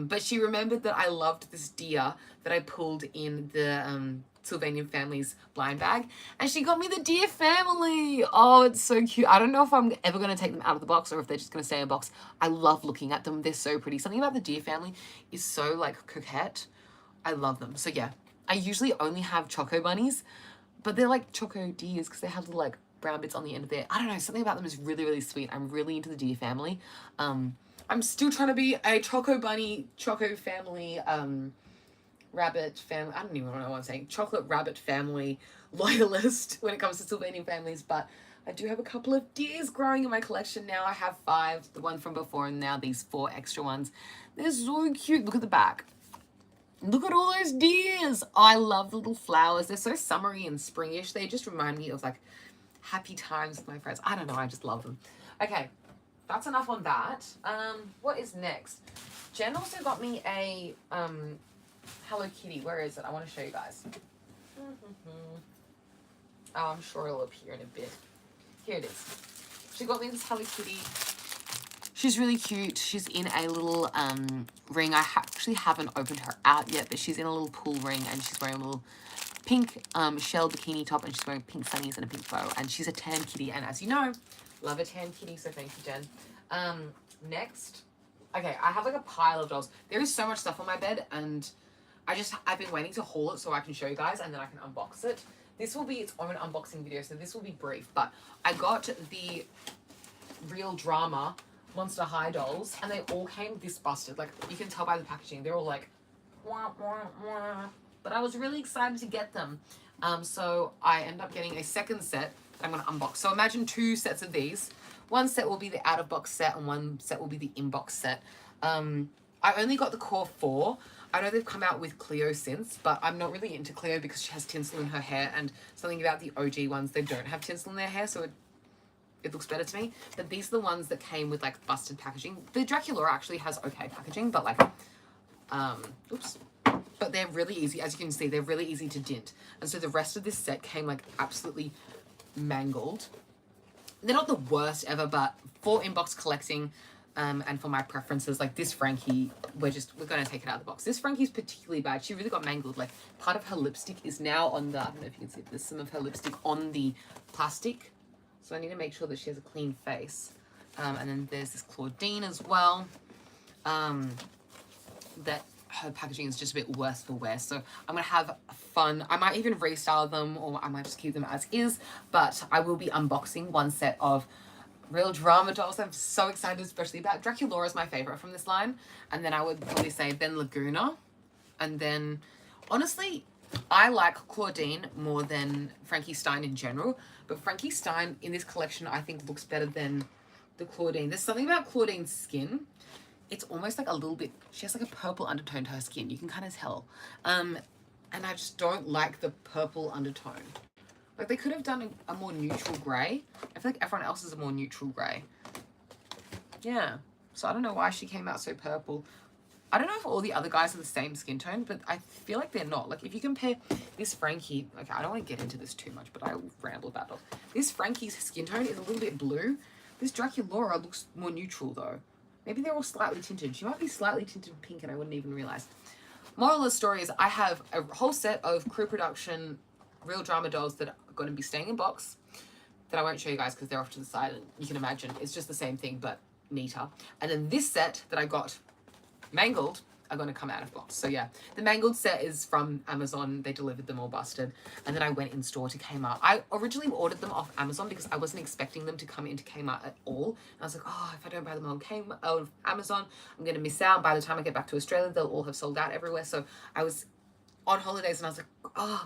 But she remembered that I loved this deer that I pulled in the Sylvanian family's blind bag, and she got me the deer family. Oh, it's so cute. I don't know if I'm ever going to take them out of the box or if they're just going to stay in a box. I love looking at them. They're so pretty. Something about the deer family is so like coquette. I love them. So yeah, I usually only have choco bunnies, but they're like choco deers because they have little like brown bits on the end of their, I don't know, something about them is really, really sweet. I'm really into the deer family. I'm still trying to be a choco bunny, choco family, rabbit family, I don't even know what I'm saying, chocolate rabbit family loyalist when it comes to Sylvanian families, but I do have a couple of deers growing in my collection now. I have 5, the one from before, and now these 4 extra ones. They're so cute. Look at the back. Look at all those deers. Oh, I love the little flowers. They're so summery and springish. They just remind me of like happy times with my friends. I don't know, I just love them. Okay, that's enough on that. What is next? Jen also got me a Hello Kitty. Where is it? I want to show you guys. Oh, I'm sure it'll appear in a bit. Here it is. She got me this Hello Kitty. She's really cute. She's in a little ring. I actually haven't opened her out yet, but she's in a little pool ring, and she's wearing a little pink shell bikini top, and she's wearing pink sunnies and a pink bow, and she's a tan kitty, and as you know, love a tan kitty, so thank you, Jen. Next, okay, I have like a pile of dolls. There is so much stuff on my bed, and I've been waiting to haul it so I can show you guys, and then I can unbox it. This will be its own unboxing video, so this will be brief, but I got the Real Drama Monster High dolls, and they all came this busted. Like, you can tell by the packaging, they're all like, wah, wah, wah. But I was really excited to get them. So I end up getting a second set that I'm going to unbox. So imagine 2 sets of these. One set will be the out-of-box set, and one set will be the in-box set. I only got the core 4. I know they've come out with Cleo since, but I'm not really into Cleo because she has tinsel in her hair, and something about the OG ones, they don't have tinsel in their hair, so it looks better to me. But these are the ones that came with like busted packaging. The Dracula actually has okay packaging, but like, oops. But they're really easy, as you can see, they're really easy to dint. And so the rest of this set came like absolutely mangled. They're not the worst ever, but for inbox collecting, and for my preferences, like this Frankie, we're gonna take it out of the box. This Frankie's particularly bad. She really got mangled. Like, part of her lipstick is now on the, I don't know if you can see, there's some of her lipstick on the plastic. So I need to make sure that she has a clean face. And then there's this Claudine as well. That her packaging is just a bit worse for wear. So I'm going to have fun. I might even restyle them, or I might just keep them as is. But I will be unboxing one set of Real drama dolls. I'm so excited, especially about Draculaura is my favorite from this line. And then I would probably say then Laguna. And then, honestly, I like Claudine more than Frankie Stein in general. But Frankie Stein in this collection, I think, looks better than the Claudine. There's something about Claudine's skin. It's almost like a little bit, she has like a purple undertone to her skin. You can kind of tell. And I just don't like the purple undertone. Like, they could have done a more neutral grey. I feel like everyone else is a more neutral grey. Yeah. So I don't know why she came out so purple. I don't know if all the other guys are the same skin tone, but I feel like they're not. Like, if you compare this Frankie... Okay, I don't want to get into this too much, but I will ramble about it. This Frankie's skin tone is a little bit blue. This Draculaura looks more neutral, though. Maybe they're all slightly tinted. She might be slightly tinted pink, and I wouldn't even realise. Moral of the story is I have a whole set of Crew Production Real Drama dolls that are going to be staying in box that I won't show you guys because they're off to the side, and you can imagine it's just the same thing but neater. And then this set that I got mangled are going to come out of box. So yeah, the mangled set is from Amazon. They delivered them all busted, and then I went in store to Kmart. I originally ordered them off Amazon because I wasn't expecting them to come into Kmart at all, and I was like, oh, if I don't buy them on Amazon, I'm going to miss out. By the time I get back to Australia, they'll all have sold out everywhere. So I was on holidays and I was like, oh,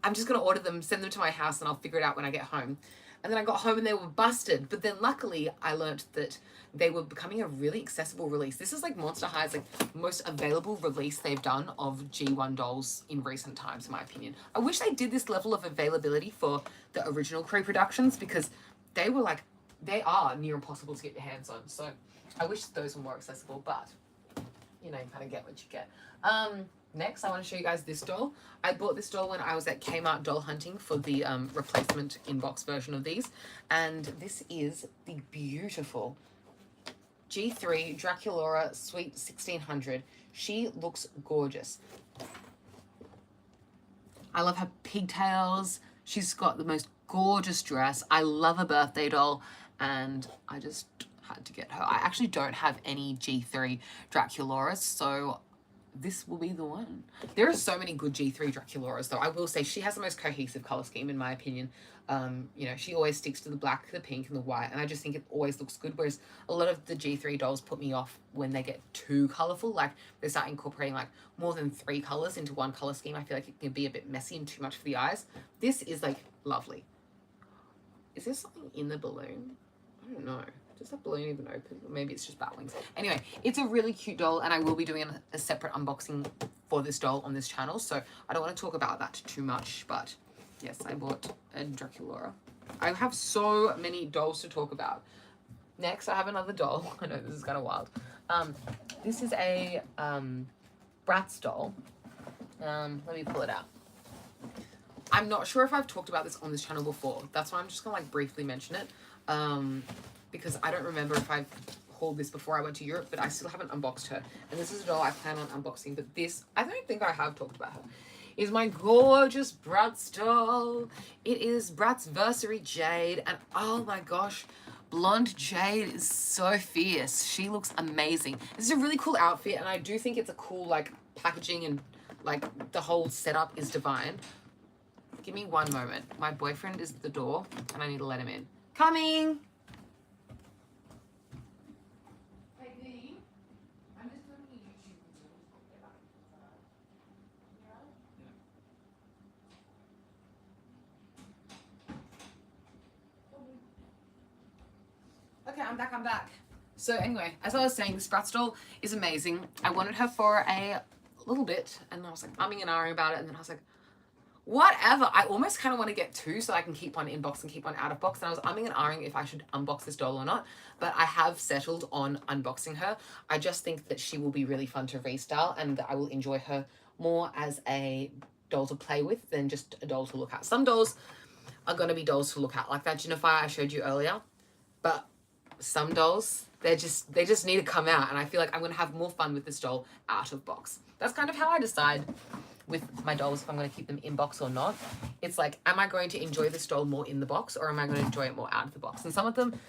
I'm just going to order them, send them to my house, and I'll figure it out when I get home. And then I got home and they were busted. But then luckily I learned that they were becoming a really accessible release. This is like Monster High's like most available release they've done of G1 dolls in recent times, in my opinion. I wish they did this level of availability for the original Cree productions because they were like, they are near impossible to get your hands on. So I wish those were more accessible, but you know, you kind of get what you get. Next, I want to show you guys this doll. I bought this doll when I was at Kmart doll hunting for the replacement inbox version of these. And this is the beautiful G3 Draculaura Sweet 1600. She looks gorgeous. I love her pigtails. She's got the most gorgeous dress. I love a birthday doll, and I just had to get her. I actually don't have any G3 Draculauras, so this will be the one. There are so many good G3 Draculauras, though. I will say she has the most cohesive color scheme, in my opinion. You know, she always sticks to the black, the pink, and the white, and I just think it always looks good, whereas a lot of the G3 dolls put me off when they get too colorful. Like, they start incorporating, like, more than 3 colors into one color scheme. I feel like it can be a bit messy and too much for the eyes. This is, like, lovely. Is there something in the balloon? I don't know. Does that balloon even open? Or maybe it's just bat wings. Anyway, it's a really cute doll, and I will be doing a separate unboxing for this doll on this channel, so I don't want to talk about that too much, but yes, I bought a Draculaura. I have so many dolls to talk about. Next, I have another doll. I know this is kind of wild. This is a Bratz doll. Let me pull it out. I'm not sure if I've talked about this on this channel before. That's why I'm just going to like briefly mention it. Because I don't remember if I've hauled this before I went to Europe, but I still haven't unboxed her. And this is a doll I plan on unboxing, but this, I don't think I have talked about her, is my gorgeous Bratz doll. It is Bratz Versary Jade, and oh my gosh, blonde Jade is so fierce. She looks amazing. This is a really cool outfit, and I do think it's a cool, like, packaging, and, like, the whole setup is divine. Give me one moment. My boyfriend is at the door, and I need to let him in. Coming! Okay, I'm back. So anyway, as I was saying, this Bratz doll is amazing. I wanted her for a little bit, and I was like umming and ahhing about it, and then I was like, whatever. I almost kind of want to get 2 so I can keep one in box and keep one out of box, and I was umming and ahhing if I should unbox this doll or not, but I have settled on unboxing her. I just think that she will be really fun to restyle, and that I will enjoy her more as a doll to play with than just a doll to look at. Some dolls are going to be dolls to look at, like that Jennifer I showed you earlier, but some dolls, they just need to come out, and I feel like I'm going to have more fun with this doll out of box. That's kind of how I decide with my dolls if I'm going to keep them in box or not. It's like, am I going to enjoy this doll more in the box, or am I going to enjoy it more out of the box? And some of them,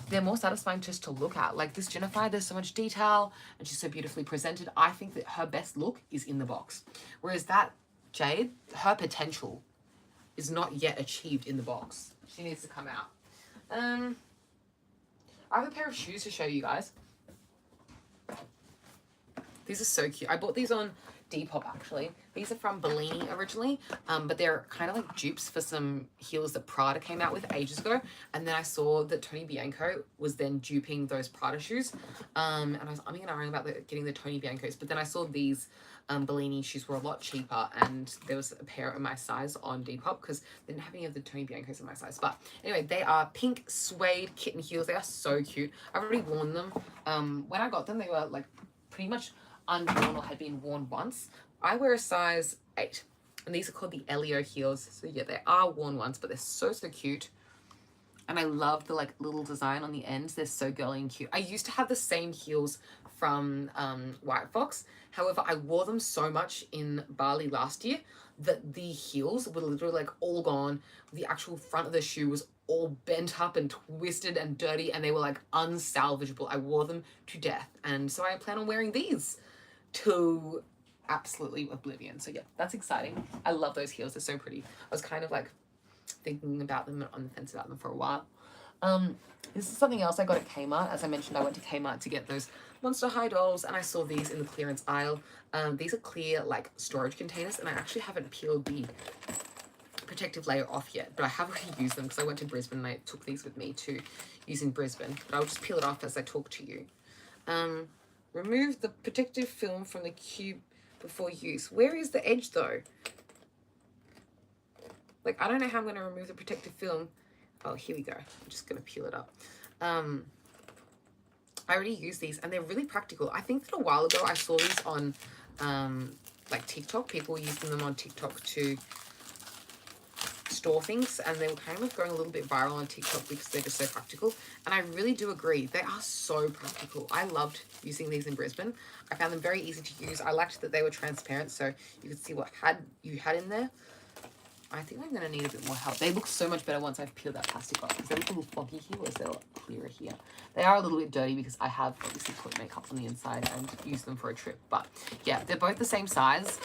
they're more satisfying just to look at. Like this Jennifer, there's so much detail, and she's so beautifully presented. I think that her best look is in the box. Whereas that Jade, her potential is not yet achieved in the box. She needs to come out. I have a pair of shoes to show you guys. These are so cute. I bought these on Depop actually. These are from Bellini originally, but they're kind of like dupes for some heels that Prada came out with ages ago. And then I saw that Tony Bianco was then duping those Prada shoes. And I was umming and ahhing about getting the Tony Biancos, but then I saw these Bellini shoes were a lot cheaper, and there was a pair in my size on Depop because they didn't have any of the Tony Biancos in my size. But anyway, they are pink suede kitten heels. They are so cute. I've already worn them. When I got them, they were like pretty much unworn or had been worn once. I wear a size 8, and these are called the Elio heels. So yeah, they are worn once, but they're so cute. And I love the like little design on the ends. They're so girly and cute. I used to have the same heels from White Fox. However, I wore them so much in Bali last year that the heels were literally like all gone. The actual front of the shoe was all bent up and twisted and dirty, and they were like unsalvageable. I wore them to death, and so I plan on wearing these to absolutely oblivion. So yeah, that's exciting. I love those heels. They're so pretty. I was kind of like thinking about them, on the fence about them for a while. This is something else I got at Kmart. As I mentioned, I went to Kmart to get those Monster High dolls, and I saw these in the clearance aisle. These are clear like storage containers, and I actually haven't peeled the protective layer off yet, but I have already used them because I went to Brisbane and I took these with me to use in Brisbane, but I'll just peel it off as I talk to you. Remove the protective film from the cube before use. Where is the edge though? Like, I don't know how I'm going to remove the protective film. Oh, here we go. I'm just going to peel it up. I already use these, and they're really practical. I think that a while ago I saw these on like TikTok. People were using them on TikTok to store things, and they were kind of going a little bit viral on TikTok because they're just so practical. And I really do agree. They are so practical. I loved using these in Brisbane. I found them very easy to use. I liked that they were transparent, so you could see what you had in there. I think I'm going to need a bit more help. They look so much better once I've peeled that plastic off, because they look a little foggy here, whereas they're clearer here. They are a little bit dirty because I have obviously put makeup on the inside and used them for a trip. But yeah, they're both the same size.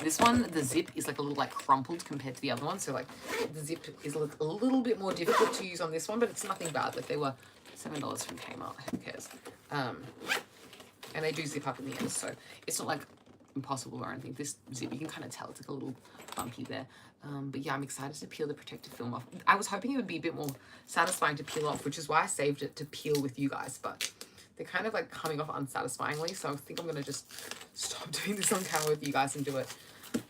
This one, the zip is like a little like crumpled compared to the other one. So like the zip is a little bit more difficult to use on this one, but it's nothing bad. Like they were $7 from Kmart. Who cares? And they do zip up in the end, so it's not like impossible or anything. This zip, you can kind of tell it's like a little bumpy there. But yeah, I'm excited to peel the protective film off. I was hoping it would be a bit more satisfying to peel off, which is why I saved it to peel with you guys, but they're kind of like coming off unsatisfyingly, so I think I'm going to just stop doing this on camera with you guys and do it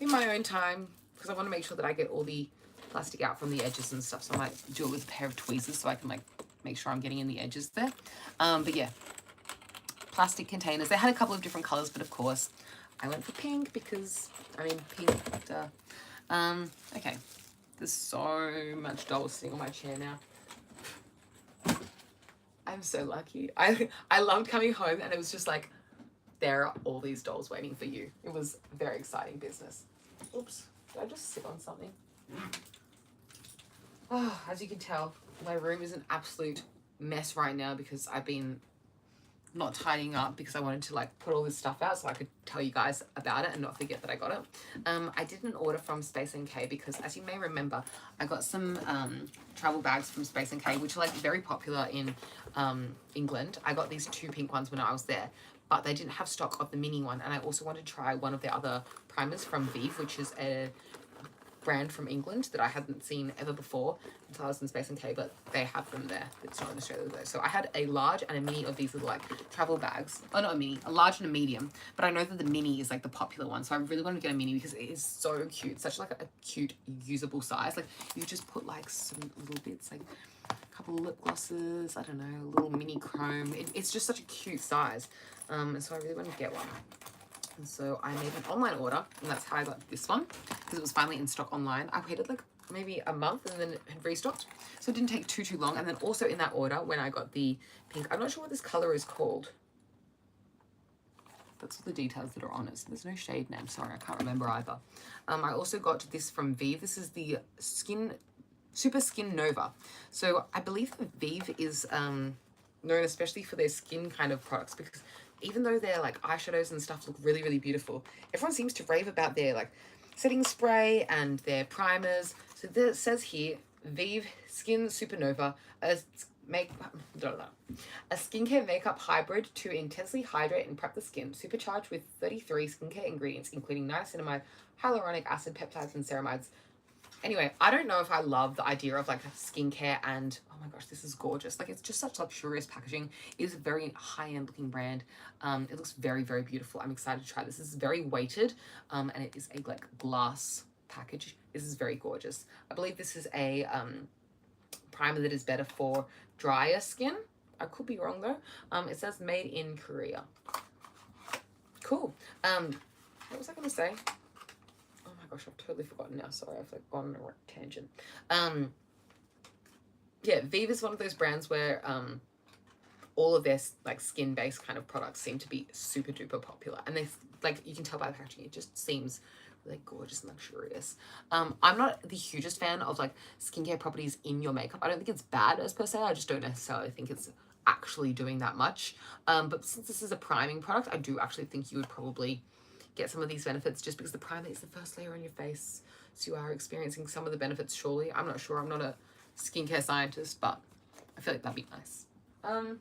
in my own time, because I want to make sure that I get all the plastic out from the edges and stuff. So I might do it with a pair of tweezers so I can like make sure I'm getting in the edges there. But yeah, plastic containers. They had a couple of different colors, but of course I went for pink because, I mean, pink, duh. Okay. There's so much dolls sitting on my chair now. I'm so lucky. I loved coming home and it was just like, there are all these dolls waiting for you. It was very exciting business. Oops. Did I just sit on something? Oh, as you can tell, my room is an absolute mess right now because I've been not tidying up because I wanted to like put all this stuff out so I could tell you guys about it and not forget that I got it. I did an order from Space NK because, as you may remember, I got some travel bags from Space NK, which are like very popular in England. I got these 2 pink ones when I was there, but they didn't have stock of the mini one, and I also wanted to try one of their other primers from Vive, which is a brand from England that I hadn't seen ever before until I was in Space NK, but they have them there. It's not in Australia though. So I had a large and a mini of these little like travel bags. Oh, not a mini, a large and a medium. But I know that the mini is like the popular one, so I really wanted to get a mini because it is so cute. Such like a cute, usable size. Like you just put like some little bits, like a couple of lip glosses, I don't know, a little mini chrome. It's just such a cute size. And so I really wanted to get one. And so I made an online order, and that's how I got this one, because it was finally in stock online. I waited like maybe a month and then it had restocked, so it didn't take too long. And then also in that order, when I got the pink, I'm not sure what this color is called. That's all the details that are on it. So there's no shade name. Sorry, I can't remember either. I also got this from Vive. This is the Super Skin Nova. So I believe that Vive is known especially for their skin kind of products, because even though their like eyeshadows and stuff look really, really beautiful, everyone seems to rave about their like setting spray and their primers. So it says here, Vive Skin Supernova, a A skincare makeup hybrid to intensely hydrate and prep the skin, supercharged with 33 skincare ingredients, including niacinamide, hyaluronic acid, peptides, and ceramides. Anyway, I don't know if I love the idea of like skincare and oh my gosh, this is gorgeous. Like it's just such luxurious packaging. It is a very high-end looking brand. It looks very, very beautiful. I'm excited to try this. This is very weighted, and it is a like glass package. This is very gorgeous. I believe this is a primer that is better for drier skin. I could be wrong though. It says made in Korea. Cool. What was I gonna say? Oh my gosh, I've totally forgotten now. Sorry, I've like gone on a tangent. Yeah, Viva's one of those brands where all of their like skin-based kind of products seem to be super duper popular, and they like you can tell by the packaging, it just seems really gorgeous and luxurious. I'm not the hugest fan of like skincare properties in your makeup. I don't think it's bad as per se. I just don't necessarily think it's actually doing that much. But since this is a priming product, I do actually think you would probably get some of these benefits just because the primer is the first layer on your face. So you are experiencing some of the benefits, surely. I'm not sure. I'm not a skincare scientist, but I feel like that'd be nice. I'm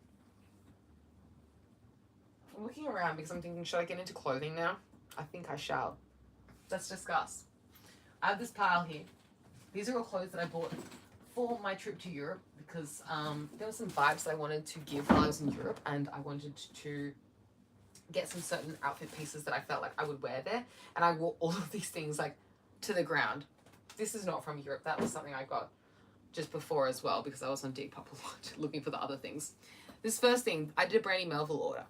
looking around because I'm thinking, should I get into clothing now? I think I shall. Let's discuss. I have this pile here. These are all clothes that I bought for my trip to Europe because there were some vibes that I wanted to give while I was in Europe, and I wanted to get some certain outfit pieces that I felt like I would wear there, and I wore all of these things like to the ground. This is not from Europe. That was something I got just before as well because I was on Depop a lot looking for the other things. This first thing, I did a Brandy Melville order.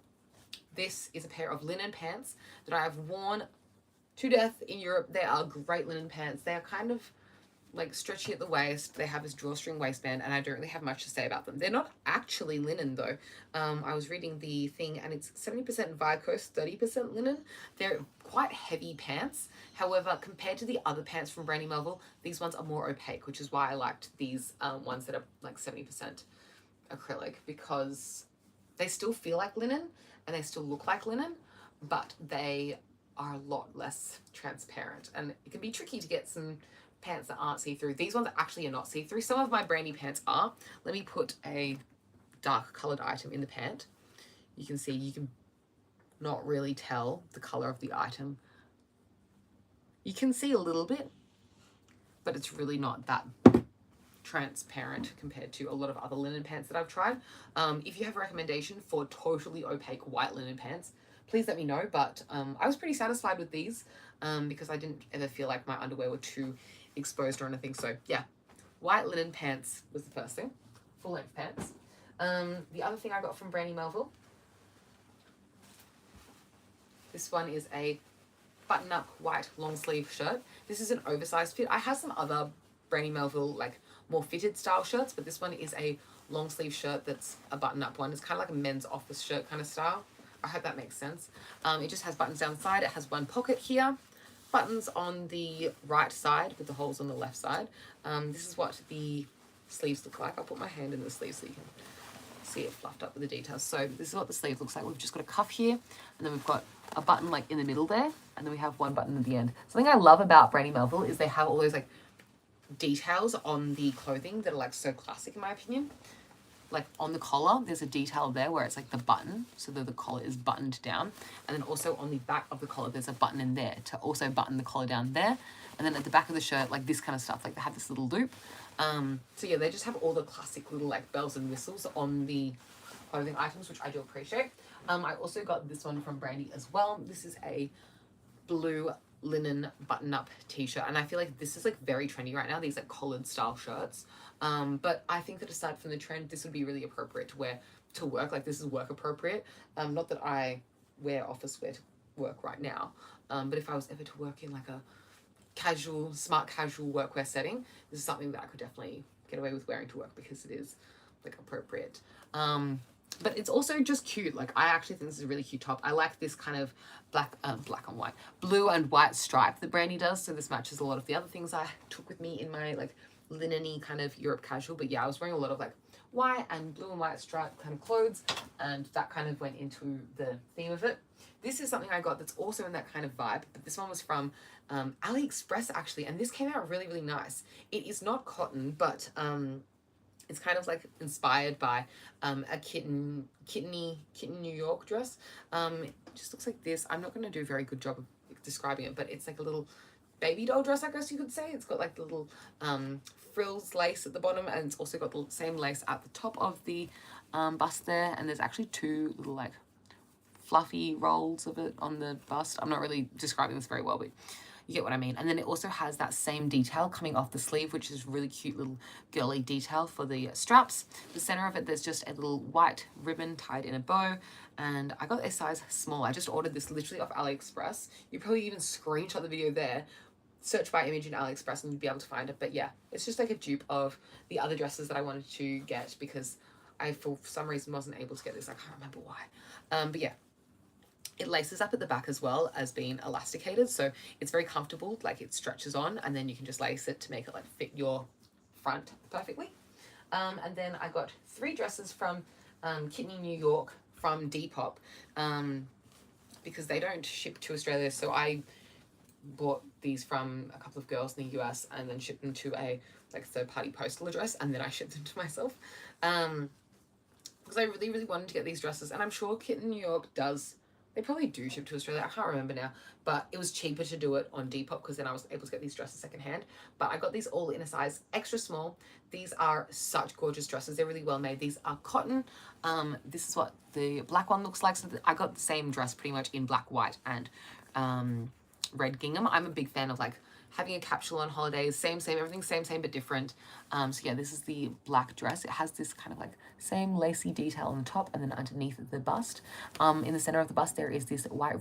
This is a pair of linen pants that I have worn to death in Europe. They are great linen pants. They are kind of like stretchy at the waist. They have this drawstring waistband, and I don't really have much to say about them. They're not actually linen though. I was reading the thing, and it's 70% Viscose, 30% linen. They're quite heavy pants. However, compared to the other pants from Brandy Melville, these ones are more opaque, which is why I liked these ones that are like 70% acrylic, because they still feel like linen and they still look like linen, but they are a lot less transparent, and it can be tricky to get some pants that aren't see-through. These ones actually are not see-through. Some of my Brandy pants are. Let me put a dark colored item in the pant. You can see, you can not really tell the color of the item. You can see a little bit, but it's really not that transparent compared to a lot of other linen pants that I've tried. If you have a recommendation for totally opaque white linen pants, please let me know. But I was pretty satisfied with these because I didn't ever feel like my underwear were too exposed or anything. So yeah, white linen pants was the first thing, full length pants. The other thing I got from Brandy Melville, this one is a button up white long sleeve shirt. This is an oversized fit. I have some other Brandy Melville like more fitted style shirts, but this one is a long sleeve shirt that's a button up one. It's kind of like a men's office shirt kind of style. I hope that makes sense. It just has buttons down the side. It has one pocket here, buttons on the right side with the holes on the left side. This is what the sleeves look like. I'll put my hand in the sleeve so you can see it fluffed up with the details. So this is what the sleeve looks like. We've just got a cuff here, and then we've got a button like in the middle there, and then we have one button at the end. Something I love about Brandy Melville is they have all those like details on the clothing that are like so classic in my opinion. Like on the collar, there's a detail there where it's like the button, so that the collar is buttoned down. And then also on the back of the collar, there's a button in there to also button the collar down there. And then at the back of the shirt, like this kind of stuff, like they have this little loop. So yeah, they just have all the classic little like bells and whistles on the clothing items, which I do appreciate. I also got this one from Brandy as well. This is a blue linen button-up t-shirt, and I feel like this is like very trendy right now, these like collared style shirts. But I think that aside from the trend, this would be really appropriate to wear to work. Like this is work appropriate. Not that I wear office wear to work right now, but if I was ever to work in like a casual, smart casual workwear setting, this is something that I could definitely get away with wearing to work because it is like appropriate. But it's also just cute. Like I actually think this is a really cute top. I like this kind of blue and white stripe that Brandy does. So this matches a lot of the other things I took with me in my like linen-y kind of Europe casual. But yeah, I was wearing a lot of like white and blue and white stripe kind of clothes, and that kind of went into the theme of it. This is something I got that's also in that kind of vibe, but this one was from AliExpress actually, and this came out really, really nice. It is not cotton, but It's kind of like inspired by a kitten New York dress. It just looks like this. I'm not going to do a very good job of describing it, but it's like a little baby doll dress, I guess you could say. It's got like the little frills lace at the bottom, and it's also got the same lace at the top of the bust there. And there's actually two little like fluffy rolls of it on the bust. I'm not really describing this very well, but you get what I mean. And then it also has that same detail coming off the sleeve, which is really cute little girly detail for the straps. The center of it, there's just a little white ribbon tied in a bow, and I got a size small. I just ordered this literally off AliExpress. You probably even screenshot the video there, search by image in AliExpress, and you'd be able to find it. But yeah, it's just like a dupe of the other dresses that I wanted to get because I, for some reason, wasn't able to get this. I can't remember why. But yeah, it laces up at the back as well as being elasticated, so it's very comfortable. Like, it stretches on, and then you can just lace it to make it like fit your front perfectly. And then I got 3 dresses from Kitten New York from Depop, because they don't ship to Australia, so I bought these from a couple of girls in the US and then shipped them to a like third-party postal address, and then I shipped them to myself, because I really wanted to get these dresses. And I'm sure Kitten New York does, they probably do ship to Australia, I can't remember now, but it was cheaper to do it on Depop because then I was able to get these dresses secondhand. But I got these all in a size extra small. These are such gorgeous dresses. They're really well made. These are cotton. This is what the black one looks like. So I got the same dress pretty much in black, white, and red gingham. I'm a big fan of like having a capsule on holidays, same, everything same, but different. So yeah, this is the black dress. It has this kind of like same lacy detail on the top and then underneath the bust. In the center of the bust, there is this white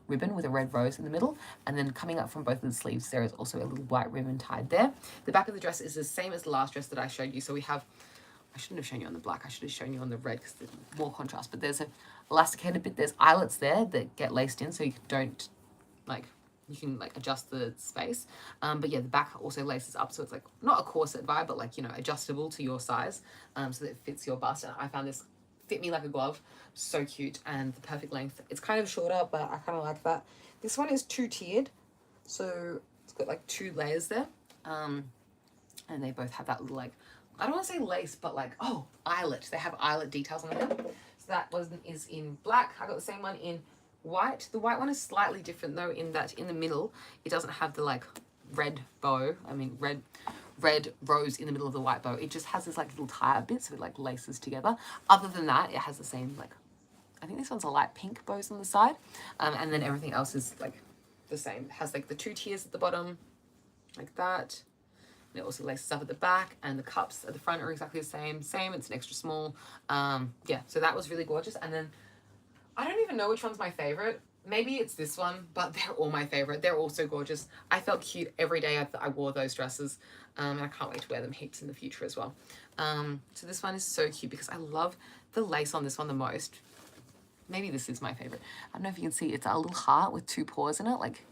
ribbon with a red rose in the middle. And then coming up from both of the sleeves, there is also a little white ribbon tied there. The back of the dress is the same as the last dress that I showed you. So we have, I shouldn't have shown you on the black, I should have shown you on the red because there's more contrast, but there's a elasticated bit, there's eyelets there that get laced in so you don't like, you can like adjust the space. But yeah, the back also laces up, so it's like not a corset vibe, but like, you know, adjustable to your size, so that it fits your bust. And I found this fit me like a glove. So cute, and the perfect length. It's kind of shorter, but I kind of like that. This one is 2-tiered, so it's got like 2 layers there, and they both have that little like, I don't want to say lace, but like, oh, eyelet. They have eyelet details on them. So that is in black. I got the same one in white. The white one is slightly different though, in that in the middle it doesn't have the like red bow, red rose in the middle of the white bow. It just has this like little tie bit, so it like laces together. Other than that, it has the same, like, I think this one's a light pink bows on the side, and then everything else is like the same. It has like the 2 tiers at the bottom like that, and it also laces up at the back, and the cups at the front are exactly the same. It's an extra small. Yeah, so that was really gorgeous. And then I don't even know which one's my favorite. Maybe it's this one, but they're all my favorite. They're all so gorgeous. I felt cute every day I wore those dresses, and I can't wait to wear them heaps in the future as well. So this one is so cute because I love the lace on this one the most. Maybe this is my favorite. I don't know if you can see, it's a little heart with 2 paws in it. Like,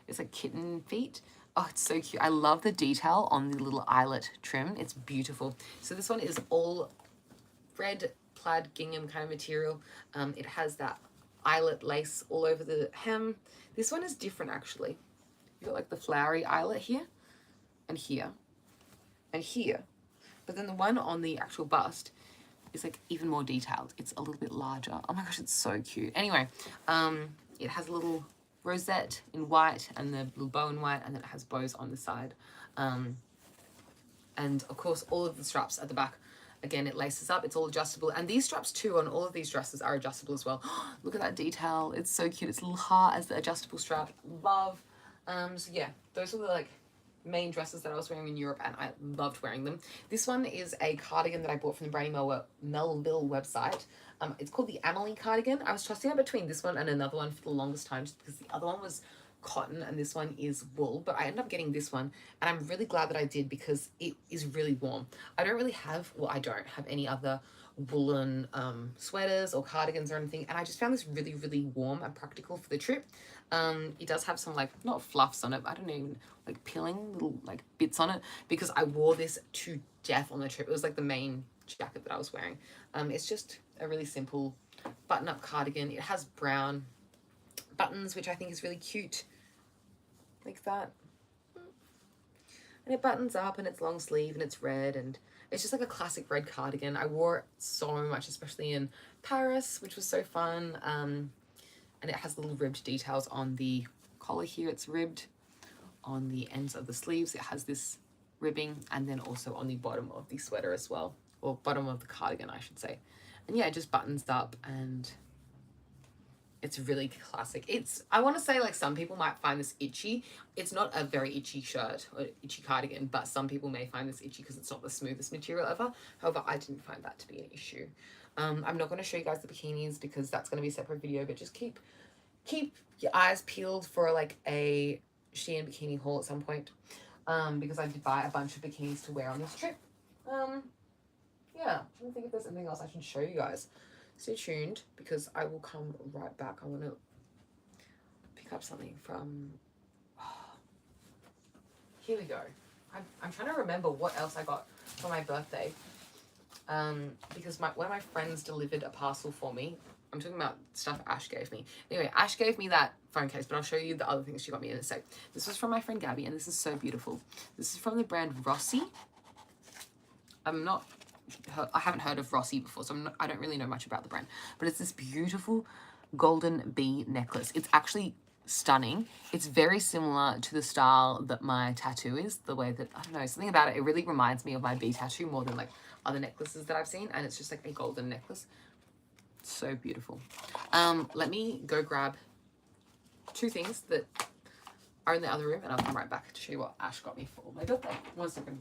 it's like kitten feet. Oh, it's so cute. I love the detail on the little eyelet trim. It's beautiful. So this one is all red plaid gingham kind of material. It has that eyelet lace all over the hem. This one is different actually. You've got like the flowery eyelet here and here and here. But then the one on the actual bust is like even more detailed. It's a little bit larger. Oh my gosh, it's so cute. Anyway, it has a little rosette in white and the little bow in white, and then it has bows on the side. And of course, all of the straps at the back, again, it laces up, it's all adjustable. And these straps too on all of these dresses are adjustable as well. Look at that detail. It's so cute. It's a little heart as the adjustable strap. Love. So yeah, those are the like main dresses that I was wearing in Europe, and I loved wearing them. This one is a cardigan that I bought from the Brandy Melville website. It's called the Amelie cardigan. I was tossing up between this one and another one for the longest time, just because the other one was cotton and this one is wool, but I ended up getting this one, and I'm really glad that I did because it is really warm. I don't have any other woolen sweaters or cardigans or anything, and I just found this really warm and practical for the trip. It does have some like, not fluffs on it, but I don't even, like pilling little like bits on it, because I wore this to death on the trip. It was like the main jacket that I was wearing. It's just a really simple button-up cardigan. It has brown buttons, which I think is really cute, like that, and it buttons up, and it's long sleeve, and it's red, and It's just like a classic red cardigan. I wore it so much, especially in Paris, which was so fun. And it has little ribbed details on the collar here. It's ribbed on the ends of the sleeves. It has this ribbing, and then also on the bottom of the sweater as well, or bottom of the cardigan, I should say. And yeah, it just buttons up, and it's really classic. It's, I want to say, like, some people might find this itchy. It's not a very itchy shirt or itchy cardigan, but some people may find this itchy because it's not the smoothest material ever. However, I didn't find that to be an issue. I'm not going to show you guys the bikinis because that's going to be a separate video, but just keep your eyes peeled for like a Shein bikini haul at some point, because I did buy a bunch of bikinis to wear on this trip. Yeah, I don't think if there's anything else I should show you guys. Stay tuned because I will come right back. I want to pick up something from, here we go. I'm trying to remember what else I got for my birthday, because one of my friends delivered a parcel for me. I'm talking about stuff Ash gave me. Anyway, Ash gave me that phone case, but I'll show you the other things she got me in a sec. This was from my friend Gabby, and this is so beautiful. This is from the brand Rossi. I haven't heard of Rossi before, so I don't really know much about the brand. But it's this beautiful golden bee necklace. It's actually stunning. It's very similar to the style that my tattoo is. The way that, I don't know, something about it. It really reminds me of my bee tattoo more than like other necklaces that I've seen. And it's just like a golden necklace. So beautiful. Let me go grab 2 things that are in the other room, and I'll come right back to show you what Ash got me for my birthday. 1 second.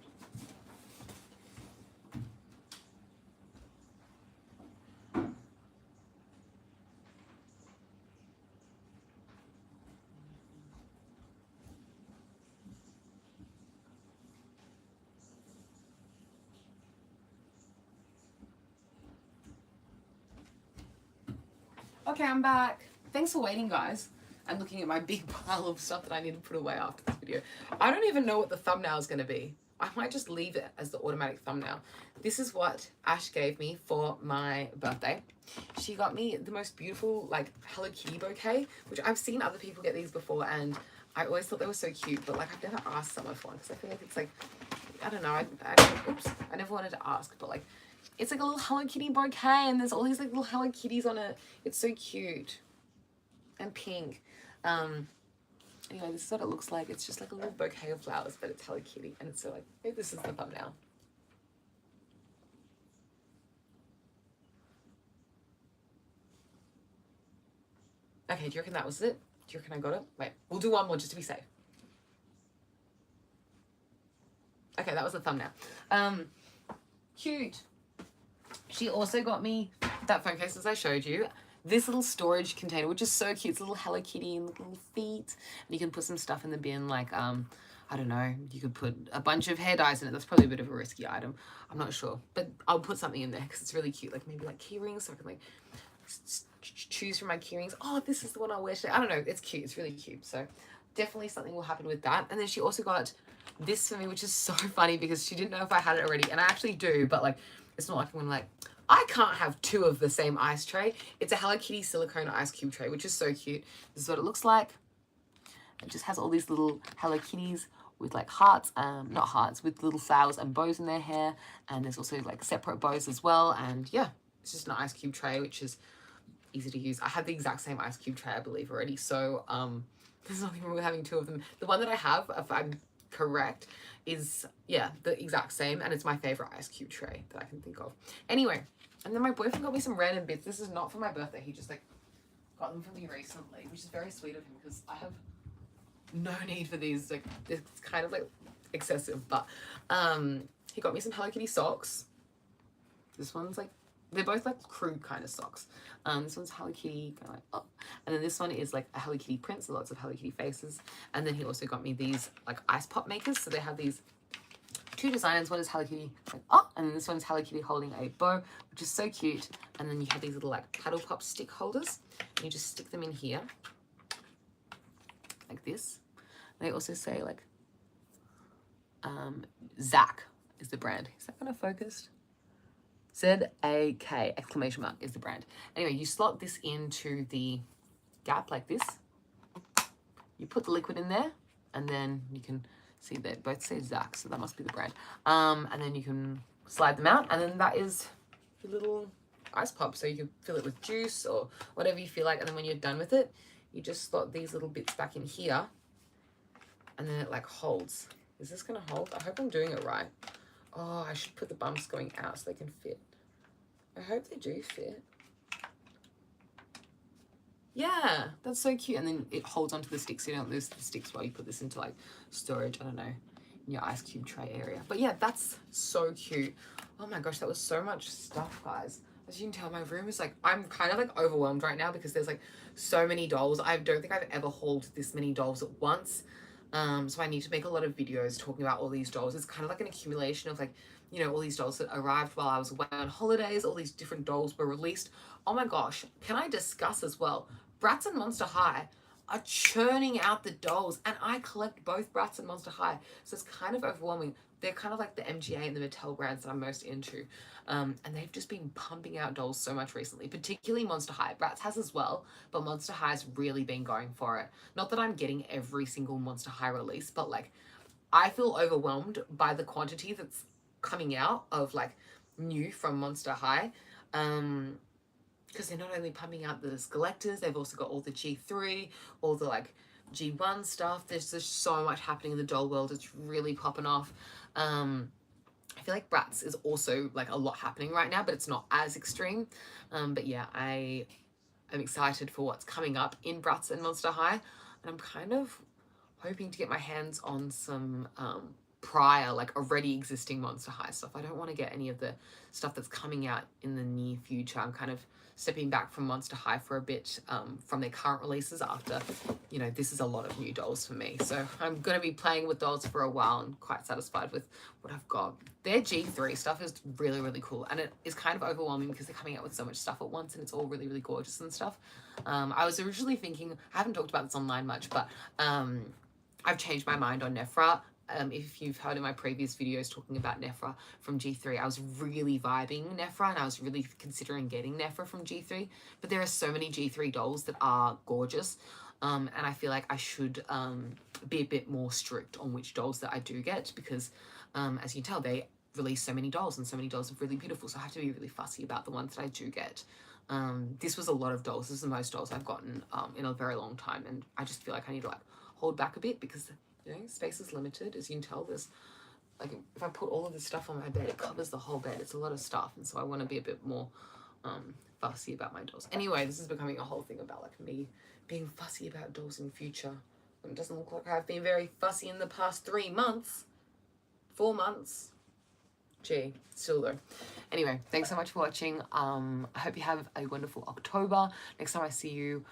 Okay, I'm back. Thanks for waiting, guys. I'm looking at my big pile of stuff that I need to put away after this video. I don't even know what the thumbnail is going to be. I might just leave it as the automatic thumbnail. This is what Ash gave me for my birthday. She got me the most beautiful, like, Hello Kitty bouquet, which I've seen other people get these before, and I always thought they were so cute, but, like, I've never asked someone for one, because I feel like it's, like, I don't know, I never wanted to ask, but, like, it's like a little Hello Kitty bouquet, and there's all these like little Hello Kitties on it. It's so cute and pink. Anyway, this is what it looks like. It's just like a little bouquet of flowers, but it's Hello Kitty, and it's so like, hey, this is the thumbnail. Okay, do you reckon that was it? Do you reckon I got it? Wait, we'll do one more just to be safe. Okay, that was the thumbnail. Cute. She also got me that phone case, as I showed you. This little storage container, which is so cute. It's a little Hello Kitty and little feet. And you can put some stuff in the bin, like, I don't know, you could put a bunch of hair dyes in it. That's probably a bit of a risky item. I'm not sure. But I'll put something in there because it's really cute. Like, maybe like key rings, so I can like choose from my key rings. Oh, this is the one I'll wear today. I don't know. It's cute. It's really cute. So definitely something will happen with that. And then she also got this for me, which is so funny because she didn't know if I had it already. And I actually do, but like, it's not like I'm like, I can't have 2 of the same ice tray. It's a Hello Kitty silicone ice cube tray, which is so cute. This is what it looks like. It just has all these little Hello Kitties with like hearts, not hearts, with little flowers and bows in their hair. And there's also like separate bows as well. And yeah, it's just an ice cube tray, which is easy to use. I have the exact same ice cube tray, I believe, already. So there's nothing wrong with having 2 of them. The one that I have, if I'm correct, is, yeah, the exact same, and it's my favorite ice cube tray that I can think of. Anyway, and then my boyfriend got me some random bits. This is not for my birthday. He just like got them for me recently, which is very sweet of him because I have no need for these. Like, it's kind of like excessive, but he got me some Hello Kitty socks. This one's like, they're both like crude kind of socks. This one's Hello Kitty, kind of like up. And then this one is like a Hello Kitty print, so lots of Hello Kitty faces. And then he also got me these like ice pop makers. So they have these 2 designs. One is Hello Kitty like up, and then this one's Hello Kitty holding a bow, which is so cute. And then you have these little like paddle pop stick holders. And you just stick them in here, like this. They also say like, Zach is the brand. Is that kind of focused? Z-A-K, exclamation mark, is the brand. Anyway, you slot this into the gap like this. You put the liquid in there, and then you can see that both say Zach, so that must be the brand. And then you can slide them out, and then that is your little ice pop. So you can fill it with juice or whatever you feel like, and then when you're done with it, you just slot these little bits back in here, and then it like holds. Is this gonna hold? I hope I'm doing it right. Oh, I should put the bumps going out so they can fit. I hope they do fit. Yeah, that's so cute. And then it holds onto the sticks so you don't lose the sticks while you put this into like storage, I don't know, in your ice cube tray area. But yeah, that's so cute. Oh my gosh, that was so much stuff, guys. As you can tell, my room is like, I'm kind of like overwhelmed right now because there's like so many dolls. I don't think I've ever hauled this many dolls at once. So I need to make a lot of videos talking about all these dolls. It's kind of like an accumulation of like, you know, all these dolls that arrived while I was away on holidays, all these different dolls were released. Oh my gosh, can I discuss as well? Bratz and Monster High are churning out the dolls, and I collect both Bratz and Monster High, so it's kind of overwhelming. They're kind of like the MGA and the Mattel brands that I'm most into, and they've just been pumping out dolls so much recently, particularly Monster High. Bratz has as well, but Monster High's really been going for it. Not that I'm getting every single Monster High release, but like I feel overwhelmed by the quantity that's coming out of like new from Monster High. Because they're not only pumping out the collectors, they've also got all the G3, all the like G1 stuff. There's just so much happening in the doll world. It's really popping off. I feel like Bratz is also like a lot happening right now, but it's not as extreme. But yeah, I am excited for what's coming up in Bratz and Monster High, and I'm kind of hoping to get my hands on some prior, like already existing Monster High stuff. I don't want to get any of the stuff that's coming out in the near future. I'm kind of stepping back from Monster High for a bit from their current releases after, you know, this is a lot of new dolls for me. So I'm going to be playing with dolls for a while and quite satisfied with what I've got. Their G3 stuff is really, really cool. And it is kind of overwhelming because they're coming out with so much stuff at once and it's all really, really gorgeous and stuff. I was originally thinking, I haven't talked about this online much, but I've changed my mind on Nephra. If you've heard in my previous videos talking about Nephra from G3, I was really vibing Nephra and I was really considering getting Nephra from G3, but there are so many G3 dolls that are gorgeous, and I feel like I should be a bit more strict on which dolls that I do get because as you can tell, they release so many dolls and so many dolls are really beautiful, so I have to be really fussy about the ones that I do get. This was a lot of dolls. This is the most dolls I've gotten in a very long time, and I just feel like I need to like hold back a bit because, you know, space is limited. As you can tell, there's like, if I put all of this stuff on my bed, it covers the whole bed. It's a lot of stuff, and so I want to be a bit more fussy about my dolls. Anyway, this is becoming a whole thing about like me being fussy about dolls in future. And it doesn't look like I've been very fussy in the past 3 months, 4 months. Gee, still though. Anyway, thanks so much for watching. I hope you have a wonderful October. Next time I see you,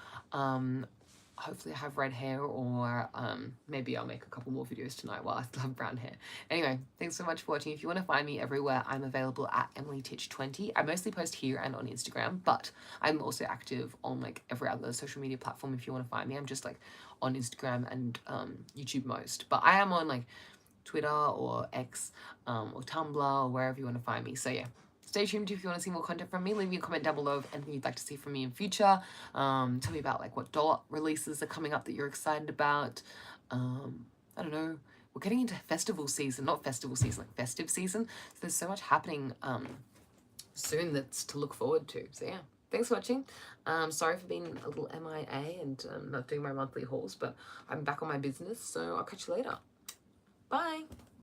hopefully I have red hair, or maybe I'll make a couple more videos tonight while I still have brown hair. Anyway, thanks so much for watching. If you want to find me everywhere, I'm available at EmilyTitch20. I mostly post here and on Instagram, but I'm also active on like every other social media platform. If you want to find me, I'm just like on Instagram and YouTube most, but I am on like Twitter or X or Tumblr or wherever you want to find me. So yeah, stay tuned if you want to see more content from me. Leave me a comment down below of anything you'd like to see from me in future. Tell me about like what doll releases are coming up that you're excited about. I don't know. We're getting into festival season, not festival season, like festive season. So there's so much happening soon that's to look forward to. So yeah, thanks for watching. Sorry for being a little MIA and not doing my monthly hauls, but I'm back on my business. So I'll catch you later. Bye.